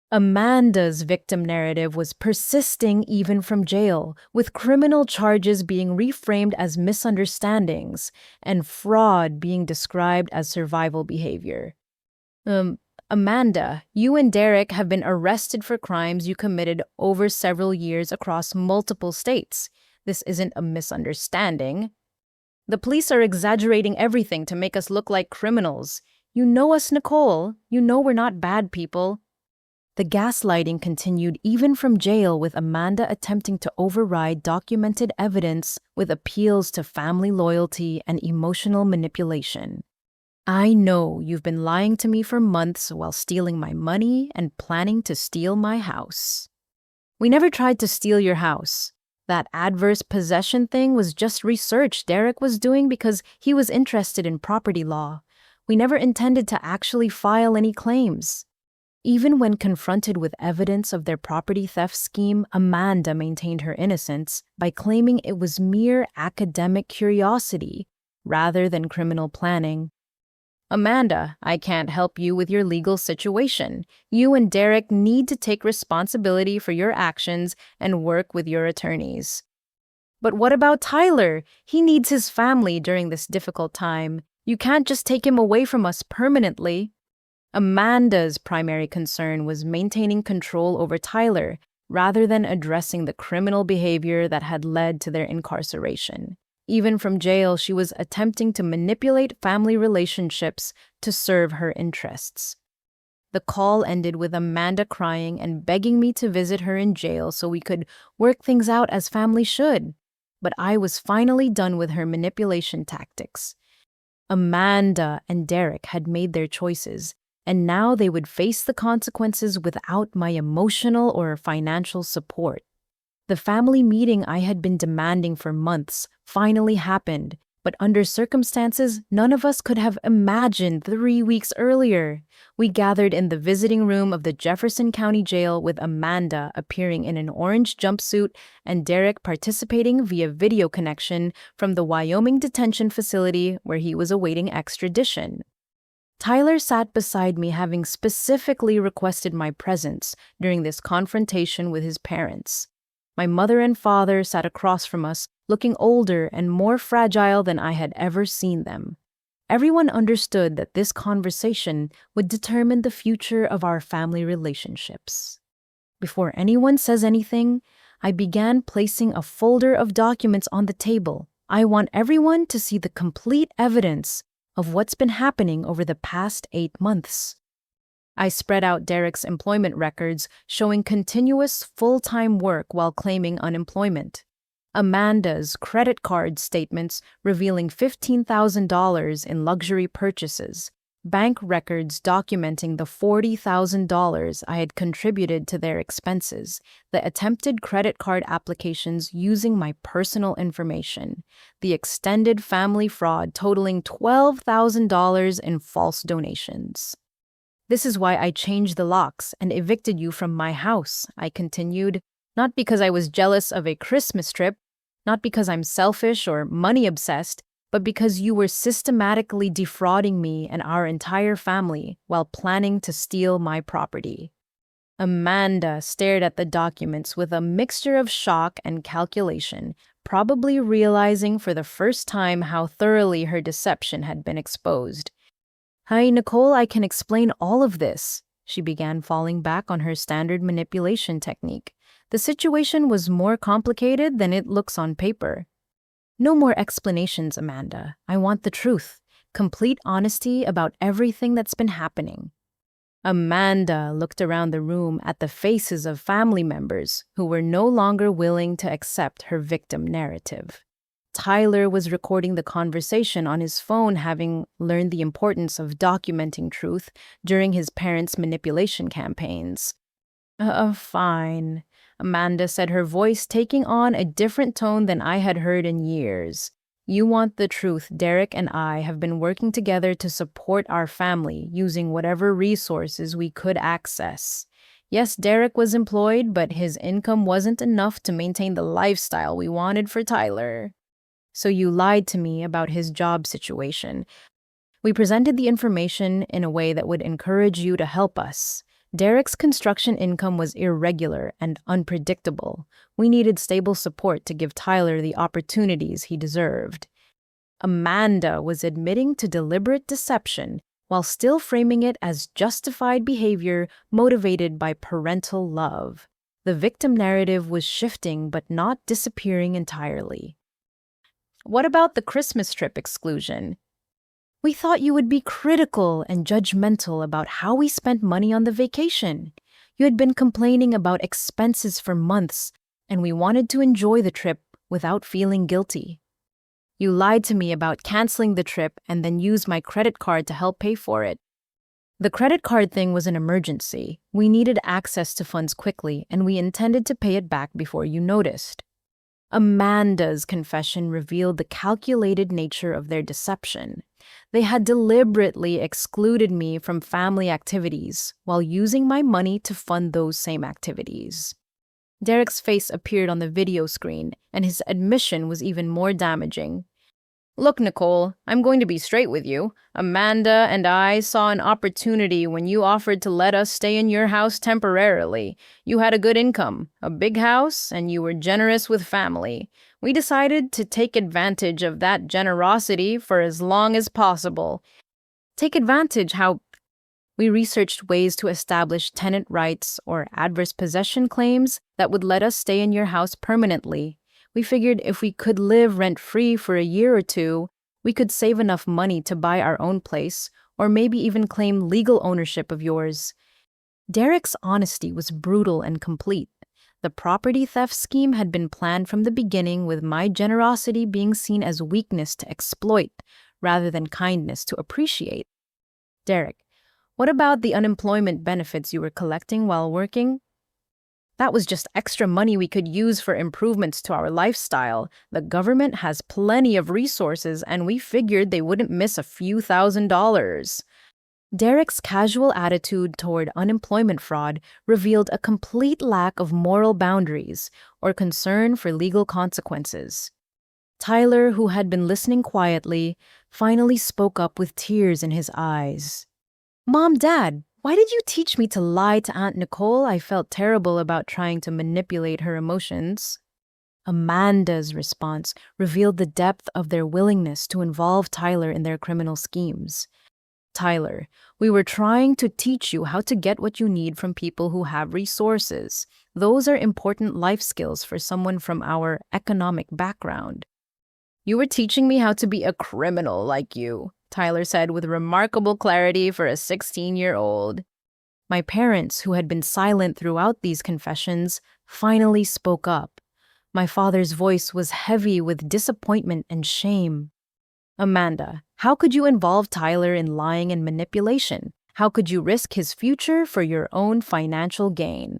Amanda's victim narrative was persisting even from jail, with criminal charges being reframed as misunderstandings and fraud being described as survival behavior. Amanda, you and Derek have been arrested for crimes you committed over several years across multiple states. This isn't a misunderstanding. The police are exaggerating everything to make us look like criminals. You know us, Nicole. You know we're not bad people. The gaslighting continued even from jail, with Amanda attempting to override documented evidence with appeals to family loyalty and emotional manipulation. "I know you've been lying to me for months while stealing my money and planning to steal my house." "We never tried to steal your house. That adverse possession thing was just research Derek was doing because he was interested in property law. We never intended to actually file any claims." Even when confronted with evidence of their property theft scheme, Amanda maintained her innocence by claiming it was mere academic curiosity rather than criminal planning. "Amanda, I can't help you with your legal situation. You and Derek need to take responsibility for your actions and work with your attorneys." "But what about Tyler? He needs his family during this difficult time. You can't just take him away from us permanently." Amanda's primary concern was maintaining control over Tyler rather than addressing the criminal behavior that had led to their incarceration. Even from jail, she was attempting to manipulate family relationships to serve her interests. The call ended with Amanda crying and begging me to visit her in jail so we could work things out as family should. But I was finally done with her manipulation tactics. Amanda and Derek had made their choices, and now they would face the consequences without my emotional or financial support. The family meeting I had been demanding for months finally happened, but under circumstances none of us could have imagined 3 weeks earlier. We gathered in the visiting room of the Jefferson County Jail, with Amanda appearing in an orange jumpsuit and Derek participating via video connection from the Wyoming detention facility where he was awaiting extradition. Tyler sat beside me, having specifically requested my presence during this confrontation with his parents. My mother and father sat across from us, looking older and more fragile than I had ever seen them. Everyone understood that this conversation would determine the future of our family relationships. Before anyone says anything, I began placing a folder of documents on the table. I want everyone to see the complete evidence of what's been happening over the past 8 months. I spread out Derek's employment records showing continuous full-time work while claiming unemployment. Amanda's credit card statements revealing $15,000 in luxury purchases. bank records documenting the $40,000 I had contributed to their expenses, the attempted credit card applications using my personal information, the extended family fraud totaling $12,000 in false donations. This is why I changed the locks and evicted you from my house, I continued, not because I was jealous of a Christmas trip, not because I'm selfish or money-obsessed, but because you were systematically defrauding me and our entire family while planning to steal my property. Amanda stared at the documents with a mixture of shock and calculation, probably realizing for the first time how thoroughly her deception had been exposed. "Hi, Nicole, I can explain all of this," she began, falling back on her standard manipulation technique. "The situation was more complicated than it looks on paper." "No more explanations, Amanda. I want the truth. Complete honesty about everything that's been happening." Amanda looked around the room at the faces of family members who were no longer willing to accept her victim narrative. Tyler was recording the conversation on his phone, having learned the importance of documenting truth during his parents' manipulation campaigns. Fine," Amanda said, her voice taking on a different tone than I had heard in years. "You want the truth. Derek and I have been working together to support our family using whatever resources we could access. Yes, Derek was employed, but his income wasn't enough to maintain the lifestyle we wanted for Tyler. So you lied to me about his job situation. We presented the information in a way that would encourage you to help us. Derek's construction income was irregular and unpredictable. We needed stable support to give Tyler the opportunities he deserved." Amanda was admitting to deliberate deception while still framing it as justified behavior motivated by parental love. The victim narrative was shifting but not disappearing entirely. "What about the Christmas trip exclusion? We thought you would be critical and judgmental about how we spent money on the vacation. You had been complaining about expenses for months, and we wanted to enjoy the trip without feeling guilty. You lied to me about canceling the trip and then used my credit card to help pay for it. The credit card thing was an emergency. We needed access to funds quickly, and we intended to pay it back before you noticed." Amanda's confession revealed the calculated nature of their deception. They had deliberately excluded me from family activities while using my money to fund those same activities. Derek's face appeared on the video screen, and his admission was even more damaging. "Look, Nicole, I'm going to be straight with you. Amanda and I saw an opportunity when you offered to let us stay in your house temporarily. You had a good income, a big house, and you were generous with family. We decided to take advantage of that generosity for as long as possible." "Take advantage? How?" "We researched ways to establish tenant rights or adverse possession claims that would let us stay in your house permanently. We figured if we could live rent-free for a year or two, we could save enough money to buy our own place, or maybe even claim legal ownership of yours." Derek's honesty was brutal and complete. The property theft scheme had been planned from the beginning, with my generosity being seen as weakness to exploit rather than kindness to appreciate. "Derek, what about the unemployment benefits you were collecting while working?" "That was just extra money we could use for improvements to our lifestyle. The government has plenty of resources, and we figured they wouldn't miss a few $1,000s. Derek's casual attitude toward unemployment fraud revealed a complete lack of moral boundaries or concern for legal consequences. Tyler, who had been listening quietly, finally spoke up with tears in his eyes. "Mom, Dad, why did you teach me to lie to Aunt Nicole?" I felt terrible about trying to manipulate her emotions. Amanda's response revealed the depth of their willingness to involve Tyler in their criminal schemes. "Tyler, we were trying to teach you how to get what you need from people who have resources. Those are important life skills for someone from our economic background." "You were teaching me how to be a criminal like you," Tyler said with remarkable clarity for a 16-year-old. My parents, who had been silent throughout these confessions, finally spoke up. My father's voice was heavy with disappointment and shame. "Amanda, How could you involve Tyler in lying and manipulation? How could you risk his future for your own financial gain?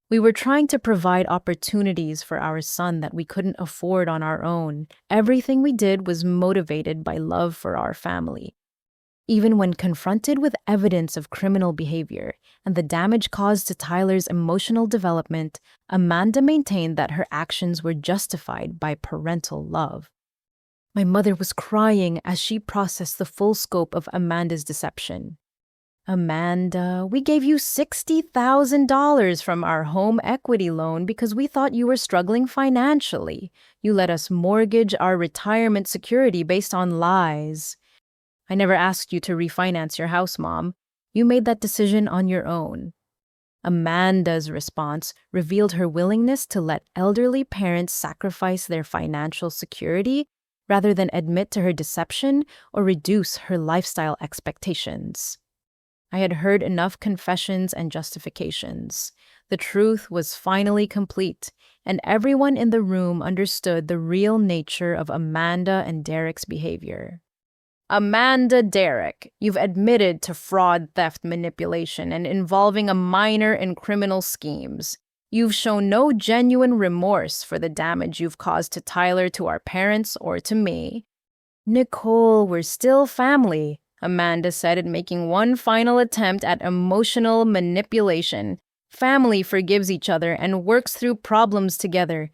We were trying to provide opportunities for our son that we couldn't afford on our own. Everything we did was motivated by love for our family. Even when confronted with evidence of criminal behavior and the damage caused to Tyler's emotional development, Amanda maintained that her actions were justified by parental love. My mother was crying as she processed the full scope of Amanda's deception. Amanda, we gave you $60,000 from our home equity loan because we thought you were struggling financially. You let us mortgage our retirement security based on lies. I never asked you to refinance your house, Mom. You made that decision on your own. Amanda's response revealed her willingness to let elderly parents sacrifice their financial security rather than admit to her deception or reduce her lifestyle expectations. I had heard enough confessions and justifications. The truth was finally complete, and everyone in the room understood the real nature of Amanda and Derek's behavior. Amanda Derek, you've admitted to fraud, theft, manipulation, and involving a minor in criminal schemes. You've shown no genuine remorse for the damage you've caused to Tyler, to our parents, or to me. Nicole, we're still family, Amanda said, making one final attempt at emotional manipulation. Family forgives each other and works through problems together.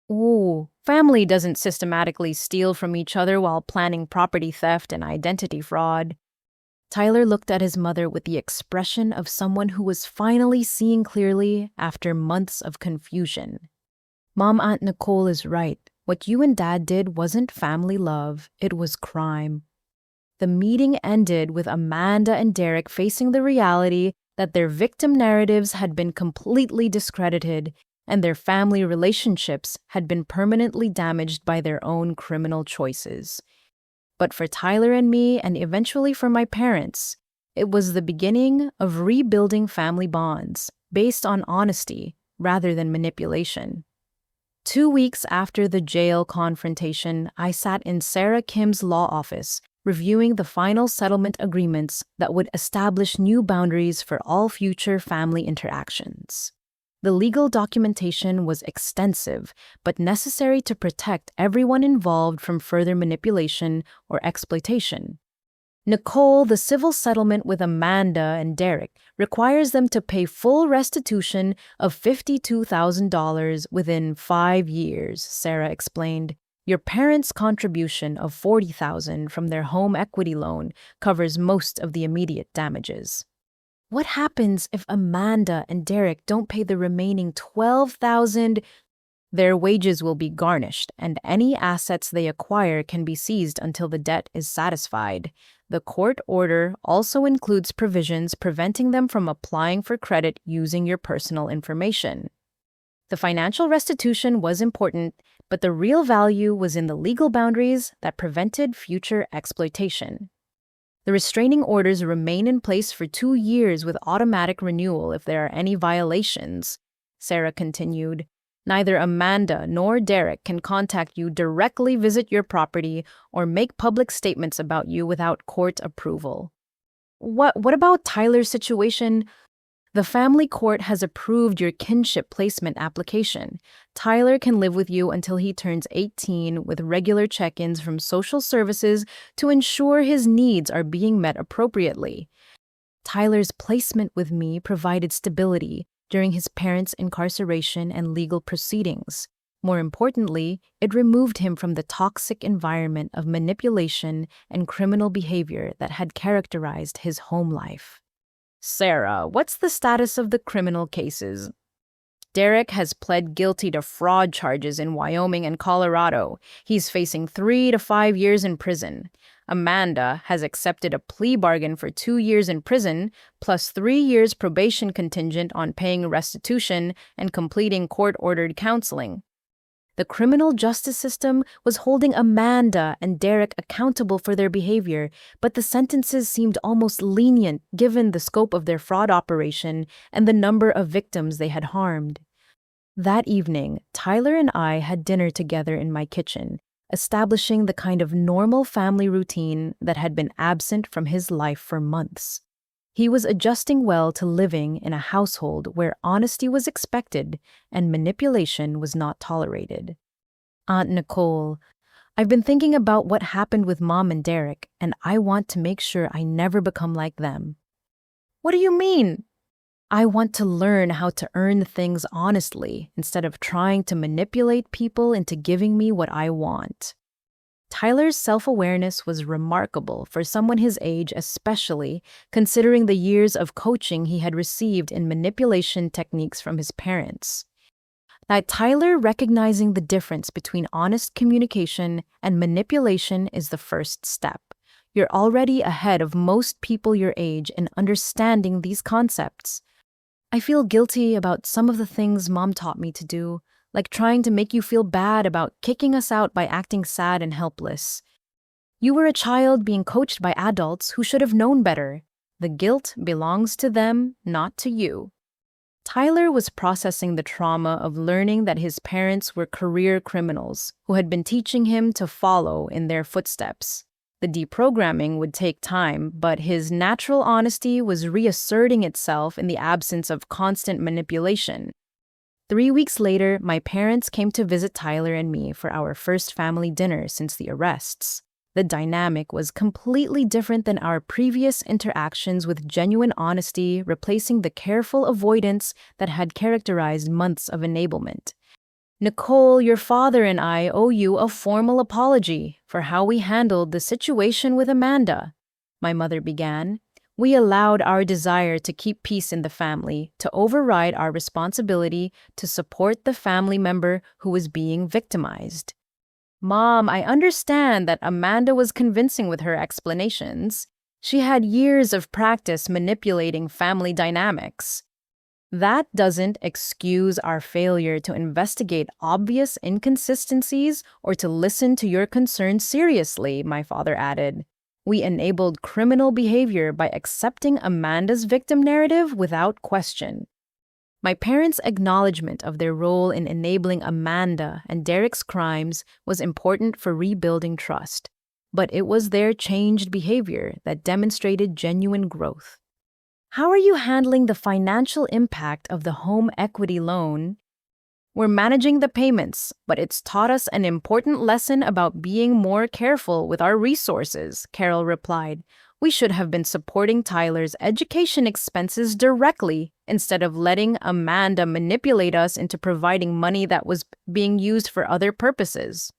Ooh, family doesn't systematically steal from each other while planning property theft and identity fraud. Tyler looked at his mother with the expression of someone who was finally seeing clearly after months of confusion. Mom, Aunt Nicole is right. What you and Dad did wasn't family love, it was crime. The meeting ended with Amanda and Derek facing the reality that their victim narratives had been completely discredited and their family relationships had been permanently damaged by their own criminal choices. But for Tyler and me, and eventually for my parents, it was the beginning of rebuilding family bonds based on honesty rather than manipulation. 2 weeks after the jail confrontation, I sat in Sarah Kim's law office, reviewing the final settlement agreements that would establish new boundaries for all future family interactions. The legal documentation was extensive, but necessary to protect everyone involved from further manipulation or exploitation. Nicole, the civil settlement with Amanda and Derek requires them to pay full restitution of $52,000 within 5 years, Sarah explained. Your parents' contribution of $40,000 from their home equity loan covers most of the immediate damages. What happens if Amanda and Derek don't pay the remaining $12,000? Their wages will be garnished, and any assets they acquire can be seized until the debt is satisfied. The court order also includes provisions preventing them from applying for credit using your personal information. The financial restitution was important, but the real value was in the legal boundaries that prevented future exploitation. The restraining orders remain in place for 2 years with automatic renewal if there are any violations, Sarah continued. Neither Amanda nor Derek can contact you directly, visit your property, or make public statements about you without court approval. What about Tyler's situation? The family court has approved your kinship placement application. Tyler can live with you until he turns 18 with regular check-ins from social services to ensure his needs are being met appropriately. Tyler's placement with me provided stability during his parents' incarceration and legal proceedings. More importantly, it removed him from the toxic environment of manipulation and criminal behavior that had characterized his home life. Sarah, what's the status of the criminal cases? Derek has pled guilty to fraud charges in Wyoming and Colorado. He's facing 3 to 5 years in prison. Amanda has accepted a plea bargain for 2 years in prison, plus 3 years probation contingent on paying restitution and completing court-ordered counseling. The criminal justice system was holding Amanda and Derek accountable for their behavior, but the sentences seemed almost lenient given the scope of their fraud operation and the number of victims they had harmed. That evening, Tyler and I had dinner together in my kitchen. establishing the kind of normal family routine that had been absent from his life for months. He was adjusting well to living in a household where honesty was expected and manipulation was not tolerated. Aunt Nicole, I've been thinking about what happened with Mom and Derek, and I want to make sure I never become like them. What do you mean? I want to learn how to earn things honestly instead of trying to manipulate people into giving me what I want. Tyler's self-awareness was remarkable for someone his age, especially considering the years of coaching he had received in manipulation techniques from his parents. That Tyler recognizing the difference between honest communication and manipulation is the first step. You're already ahead of most people your age in understanding these concepts. I feel guilty about some of the things Mom taught me to do, like trying to make you feel bad about kicking us out by acting sad and helpless. You were a child being coached by adults who should have known better. The guilt belongs to them, not to you. Tyler was processing the trauma of learning that his parents were career criminals who had been teaching him to follow in their footsteps. The deprogramming would take time, but his natural honesty was reasserting itself in the absence of constant manipulation. 3 weeks later, my parents came to visit Tyler and me for our first family dinner since the arrests. The dynamic was completely different than our previous interactions, with genuine honesty replacing the careful avoidance that had characterized months of enablement. Nicole, your father and I owe you a formal apology for how we handled the situation with Amanda, my mother began. We allowed our desire to keep peace in the family to override our responsibility to support the family member who was being victimized. Mom, I understand that Amanda was convincing with her explanations. She had years of practice manipulating family dynamics. That doesn't excuse our failure to investigate obvious inconsistencies or to listen to your concerns seriously, my father added. We enabled criminal behavior by accepting Amanda's victim narrative without question. My parents' acknowledgement of their role in enabling Amanda and Derek's crimes was important for rebuilding trust, but it was their changed behavior that demonstrated genuine growth. How are you handling the financial impact of the home equity loan? We're managing the payments, but it's taught us an important lesson about being more careful with our resources, Carol replied. We should have been supporting Tyler's education expenses directly instead of letting Amanda manipulate us into providing money that was being used for other purposes.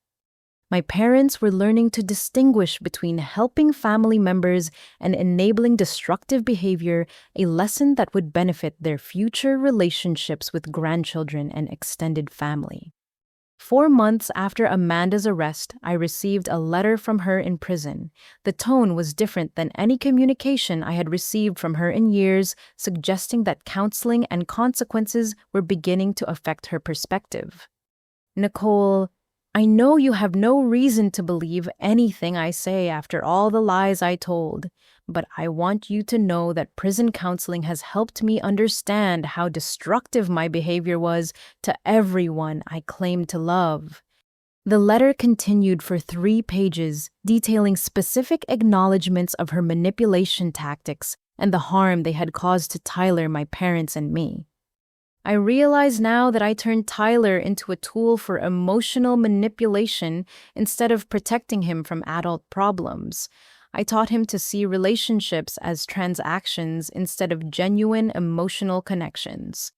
My parents were learning to distinguish between helping family members and enabling destructive behavior, a lesson that would benefit their future relationships with grandchildren and extended family. 4 months after Amanda's arrest, I received a letter from her in prison. The tone was different than any communication I had received from her in years, suggesting that counseling and consequences were beginning to affect her perspective. Nicole, I know you have no reason to believe anything I say after all the lies I told, but I want you to know that prison counseling has helped me understand how destructive my behavior was to everyone I claimed to love. The letter continued for 3 pages, detailing specific acknowledgments of her manipulation tactics and the harm they had caused to Tyler, my parents, and me. I realize now that I turned Tyler into a tool for emotional manipulation instead of protecting him from adult problems. I taught him to see relationships as transactions instead of genuine emotional connections.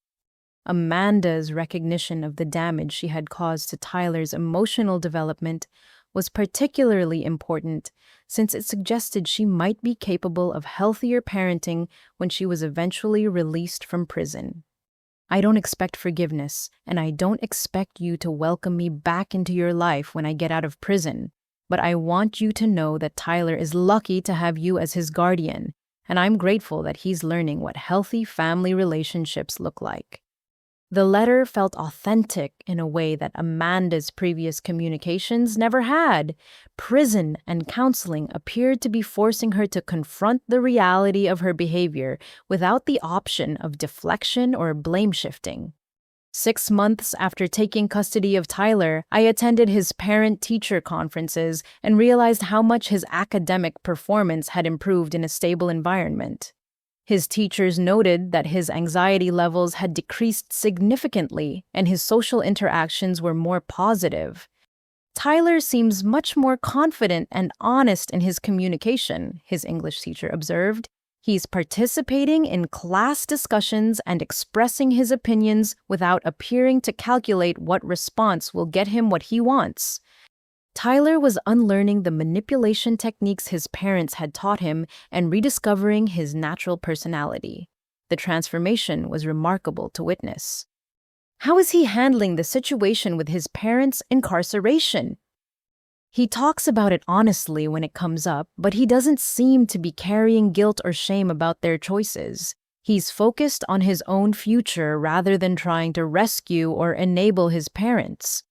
Amanda's recognition of the damage she had caused to Tyler's emotional development was particularly important, since it suggested she might be capable of healthier parenting when she was eventually released from prison. I don't expect forgiveness, and I don't expect you to welcome me back into your life when I get out of prison, but I want you to know that Tyler is lucky to have you as his guardian, and I'm grateful that he's learning what healthy family relationships look like. The letter felt authentic in a way that Amanda's previous communications never had. Prison and counseling appeared to be forcing her to confront the reality of her behavior without the option of deflection or blame shifting. 6 months after taking custody of Tyler, I attended his parent-teacher conferences and realized how much his academic performance had improved in a stable environment. His teachers noted that his anxiety levels had decreased significantly and his social interactions were more positive. Tyler seems much more confident and honest in his communication, his English teacher observed. He's participating in class discussions and expressing his opinions without appearing to calculate what response will get him what he wants. Tyler was unlearning the manipulation techniques his parents had taught him and rediscovering his natural personality. The transformation was remarkable to witness. How is he handling the situation with his parents' incarceration? He talks about it honestly when it comes up, but he doesn't seem to be carrying guilt or shame about their choices. He's focused on his own future rather than trying to rescue or enable his parents.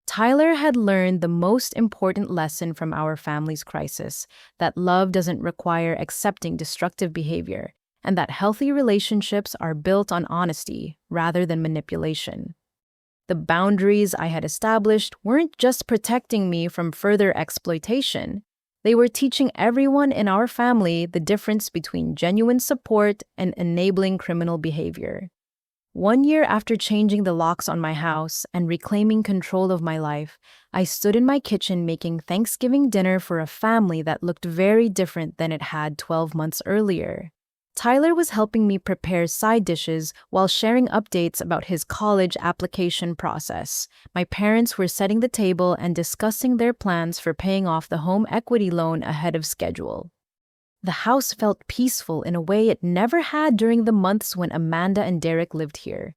Tyler had learned the most important lesson from our family's crisis, that love doesn't require accepting destructive behavior, and that healthy relationships are built on honesty rather than manipulation. The boundaries I had established weren't just protecting me from further exploitation. They were teaching everyone in our family the difference between genuine support and enabling criminal behavior. 1 year after changing the locks on my house and reclaiming control of my life, I stood in my kitchen making Thanksgiving dinner for a family that looked very different than it had 12 months earlier. Tyler was helping me prepare side dishes while sharing updates about his college application process. My parents were setting the table and discussing their plans for paying off the home equity loan ahead of schedule. The house felt peaceful in a way it never had during the months when Amanda and Derek lived here.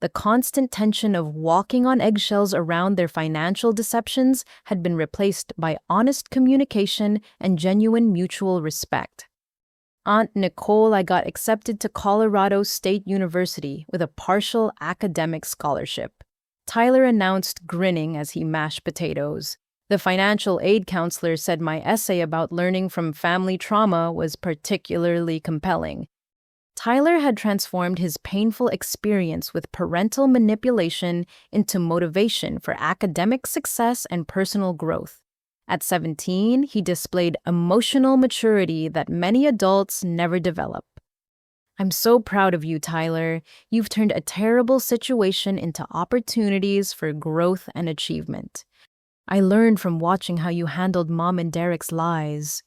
The constant tension of walking on eggshells around their financial deceptions had been replaced by honest communication and genuine mutual respect. Aunt Nicole, I got accepted to Colorado State University with a partial academic scholarship. Tyler announced, grinning as he mashed potatoes. The financial aid counselor said my essay about learning from family trauma was particularly compelling. Tyler had transformed his painful experience with parental manipulation into motivation for academic success and personal growth. At 17, he displayed emotional maturity that many adults never develop. I'm so proud of you, Tyler. You've turned a terrible situation into opportunities for growth and achievement. I learned from watching how you handled Mom and Derek's lies.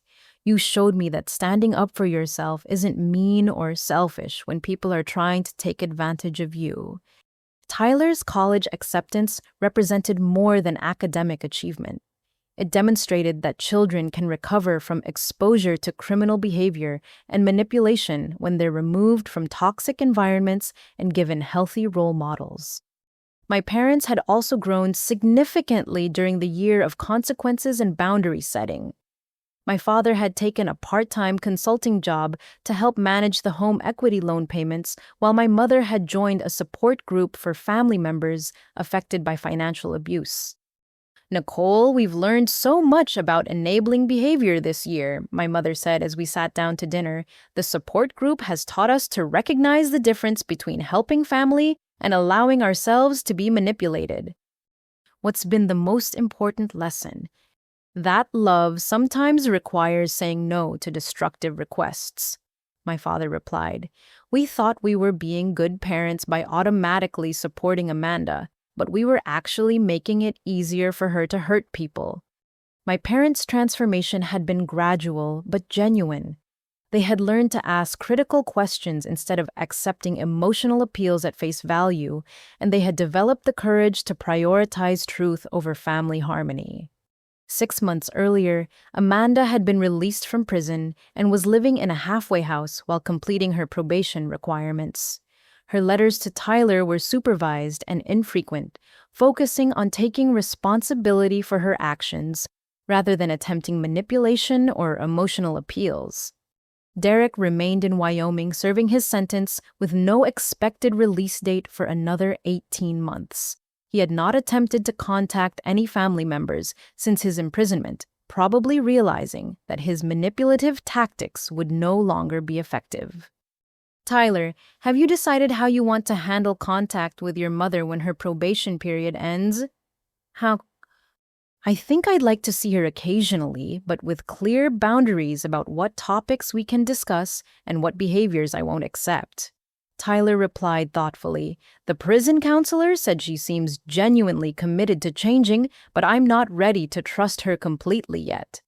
You showed me that standing up for yourself isn't mean or selfish when people are trying to take advantage of you. Tyler's college acceptance represented more than academic achievement. It demonstrated that children can recover from exposure to criminal behavior and manipulation when they're removed from toxic environments and given healthy role models. My parents had also grown significantly during the year of consequences and boundary setting. My father had taken a part-time consulting job to help manage the home equity loan payments, while my mother had joined a support group for family members affected by financial abuse. Nicole, we've learned so much about enabling behavior this year, my mother said as we sat down to dinner. The support group has taught us to recognize the difference between helping family and allowing ourselves to be manipulated. What's been the most important lesson? That love sometimes requires saying no to destructive requests, my father replied. We thought we were being good parents by automatically supporting Amanda, but we were actually making it easier for her to hurt people. My parents' transformation had been gradual but genuine. They had learned to ask critical questions instead of accepting emotional appeals at face value, and they had developed the courage to prioritize truth over family harmony. 6 months earlier, Amanda had been released from prison and was living in a halfway house while completing her probation requirements. Her letters to Tyler were supervised and infrequent, focusing on taking responsibility for her actions rather than attempting manipulation or emotional appeals. Derek remained in Wyoming serving his sentence with no expected release date for another 18 months. He had not attempted to contact any family members since his imprisonment, probably realizing that his manipulative tactics would no longer be effective. Tyler, have you decided how you want to handle contact with your mother when her probation period ends? How I think I'd like to see her occasionally, but with clear boundaries about what topics we can discuss and what behaviors I won't accept. Tyler replied thoughtfully. The prison counselor said she seems genuinely committed to changing, but I'm not ready to trust her completely yet.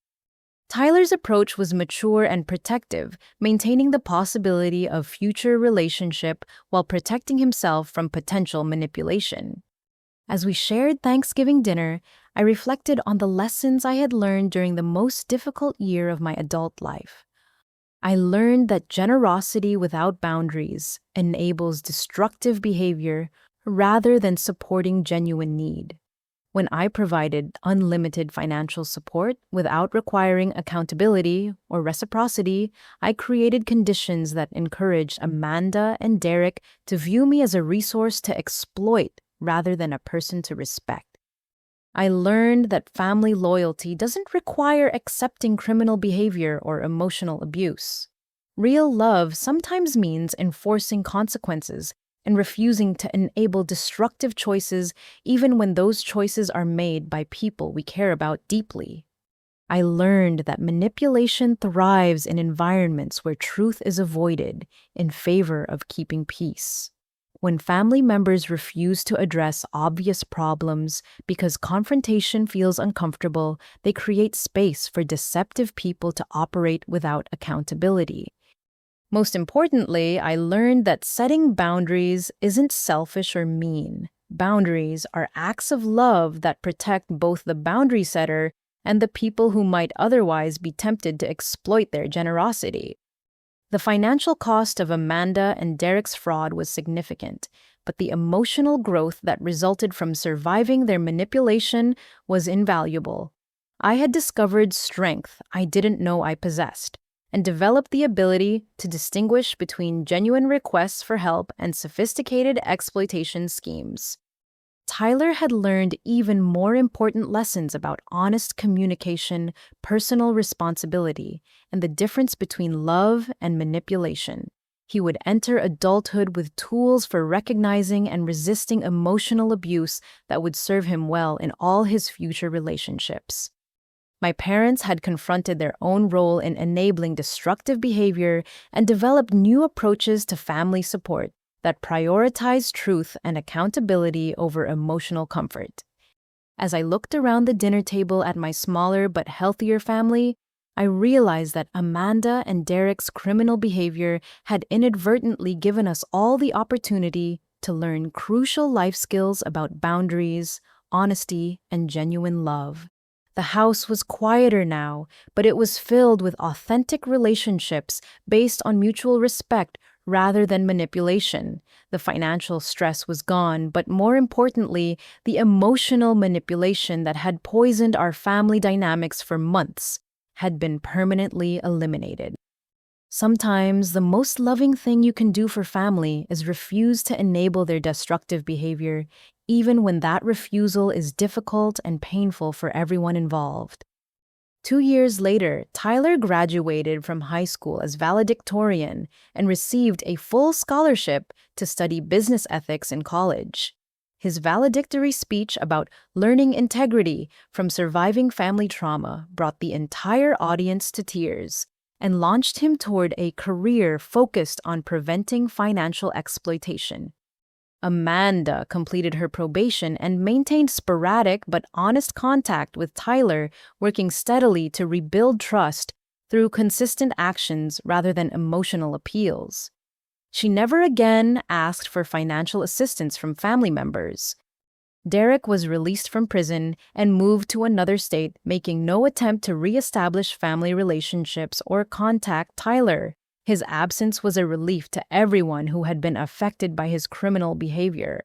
Tyler's approach was mature and protective, maintaining the possibility of future relationship while protecting himself from potential manipulation. As we shared Thanksgiving dinner, I reflected on the lessons I had learned during the most difficult year of my adult life. I learned that generosity without boundaries enables destructive behavior rather than supporting genuine need. When I provided unlimited financial support without requiring accountability or reciprocity, I created conditions that encouraged Amanda and Derek to view me as a resource to exploit rather than a person to respect. I learned that family loyalty doesn't require accepting criminal behavior or emotional abuse. Real love sometimes means enforcing consequences and refusing to enable destructive choices even when those choices are made by people we care about deeply. I learned that manipulation thrives in environments where truth is avoided in favor of keeping peace. When family members refuse to address obvious problems because confrontation feels uncomfortable, they create space for deceptive people to operate without accountability. Most importantly, I learned that setting boundaries isn't selfish or mean. Boundaries are acts of love that protect both the boundary setter and the people who might otherwise be tempted to exploit their generosity. The financial cost of Amanda and Derek's fraud was significant, but the emotional growth that resulted from surviving their manipulation was invaluable. I had discovered strength I didn't know I possessed, and developed the ability to distinguish between genuine requests for help and sophisticated exploitation schemes. Tyler had learned even more important lessons about honest communication, personal responsibility, and the difference between love and manipulation. He would enter adulthood with tools for recognizing and resisting emotional abuse that would serve him well in all his future relationships. My parents had confronted their own role in enabling destructive behavior and developed new approaches to family support that prioritized truth and accountability over emotional comfort. As I looked around the dinner table at my smaller but healthier family, I realized that Amanda and Derek's criminal behavior had inadvertently given us all the opportunity to learn crucial life skills about boundaries, honesty, and genuine love. The house was quieter now, but it was filled with authentic relationships based on mutual respect rather than manipulation. The financial stress was gone, but more importantly, the emotional manipulation that had poisoned our family dynamics for months had been permanently eliminated. Sometimes the most loving thing you can do for family is refuse to enable their destructive behavior, even when that refusal is difficult and painful for everyone involved. 2 years later, Tyler graduated from high school as valedictorian and received a full scholarship to study business ethics in college. His valedictory speech about learning integrity from surviving family trauma brought the entire audience to tears and launched him toward a career focused on preventing financial exploitation. Amanda completed her probation and maintained sporadic but honest contact with Tyler, working steadily to rebuild trust through consistent actions rather than emotional appeals. She never again asked for financial assistance from family members. Derek was released from prison and moved to another state, making no attempt to reestablish family relationships or contact Tyler. His absence was a relief to everyone who had been affected by his criminal behavior.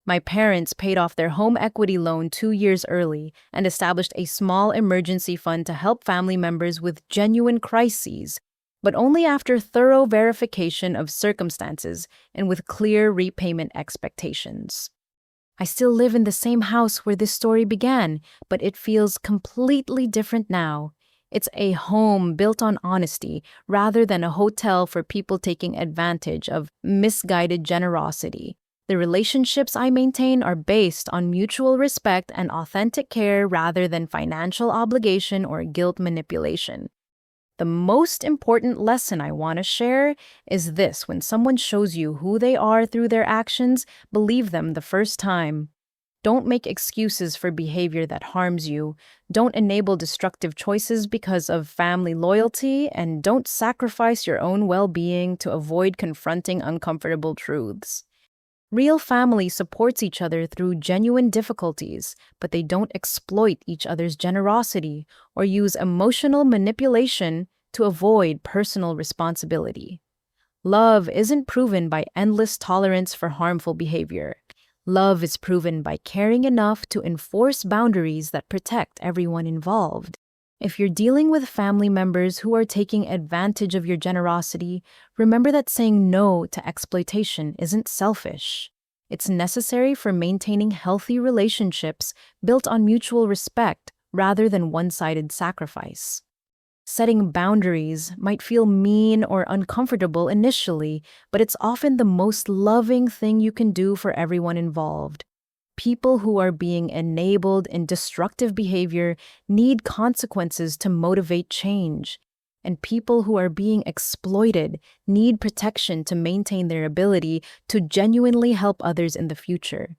My parents paid off their home equity loan 2 years early and established a small emergency fund to help family members with genuine crises, but only after thorough verification of circumstances and with clear repayment expectations. I still live in the same house where this story began, but it feels completely different now. It's a home built on honesty rather than a hotel for people taking advantage of misguided generosity. The relationships I maintain are based on mutual respect and authentic care rather than financial obligation or guilt manipulation. The most important lesson I want to share is this: when someone shows you who they are through their actions, believe them the first time. Don't make excuses for behavior that harms you. Don't enable destructive choices because of family loyalty, and don't sacrifice your own well being to avoid confronting uncomfortable truths. Real family supports each other through genuine difficulties, but they don't exploit each other's generosity or use emotional manipulation to avoid personal responsibility. Love isn't proven by endless tolerance for harmful behavior. Love is proven by caring enough to enforce boundaries that protect everyone involved. If you're dealing with family members who are taking advantage of your generosity, remember that saying no to exploitation isn't selfish. It's necessary for maintaining healthy relationships built on mutual respect rather than one-sided sacrifice. Setting boundaries might feel mean or uncomfortable initially, but it's often the most loving thing you can do for everyone involved. People who are being enabled in destructive behavior need consequences to motivate change, and people who are being exploited need protection to maintain their ability to genuinely help others in the future.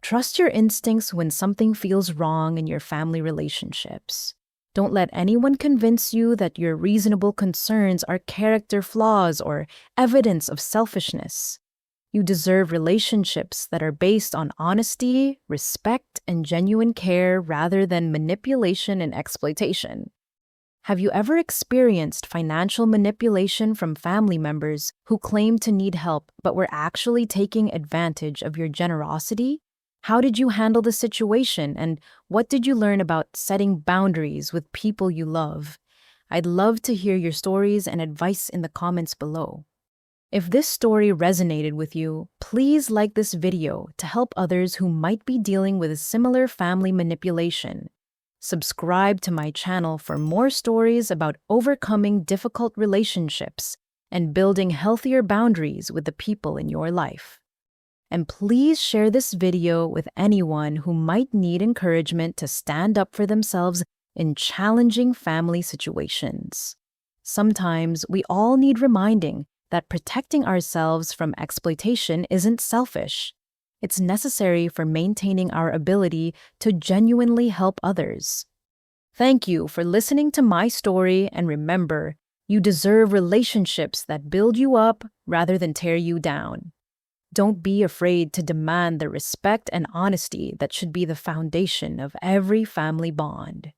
Trust your instincts when something feels wrong in your family relationships. Don't let anyone convince you that your reasonable concerns are character flaws or evidence of selfishness. You deserve relationships that are based on honesty, respect, and genuine care rather than manipulation and exploitation. Have you ever experienced financial manipulation from family members who claimed to need help but were actually taking advantage of your generosity? How did you handle the situation, and what did you learn about setting boundaries with people you love? I'd love to hear your stories and advice in the comments below. If this story resonated with you, please like this video to help others who might be dealing with similar family manipulation. Subscribe to my channel for more stories about overcoming difficult relationships and building healthier boundaries with the people in your life. And please share this video with anyone who might need encouragement to stand up for themselves in challenging family situations. Sometimes we all need reminding that protecting ourselves from exploitation isn't selfish. It's necessary for maintaining our ability to genuinely help others. Thank you for listening to my story, and remember, you deserve relationships that build you up rather than tear you down. Don't be afraid to demand the respect and honesty that should be the foundation of every family bond.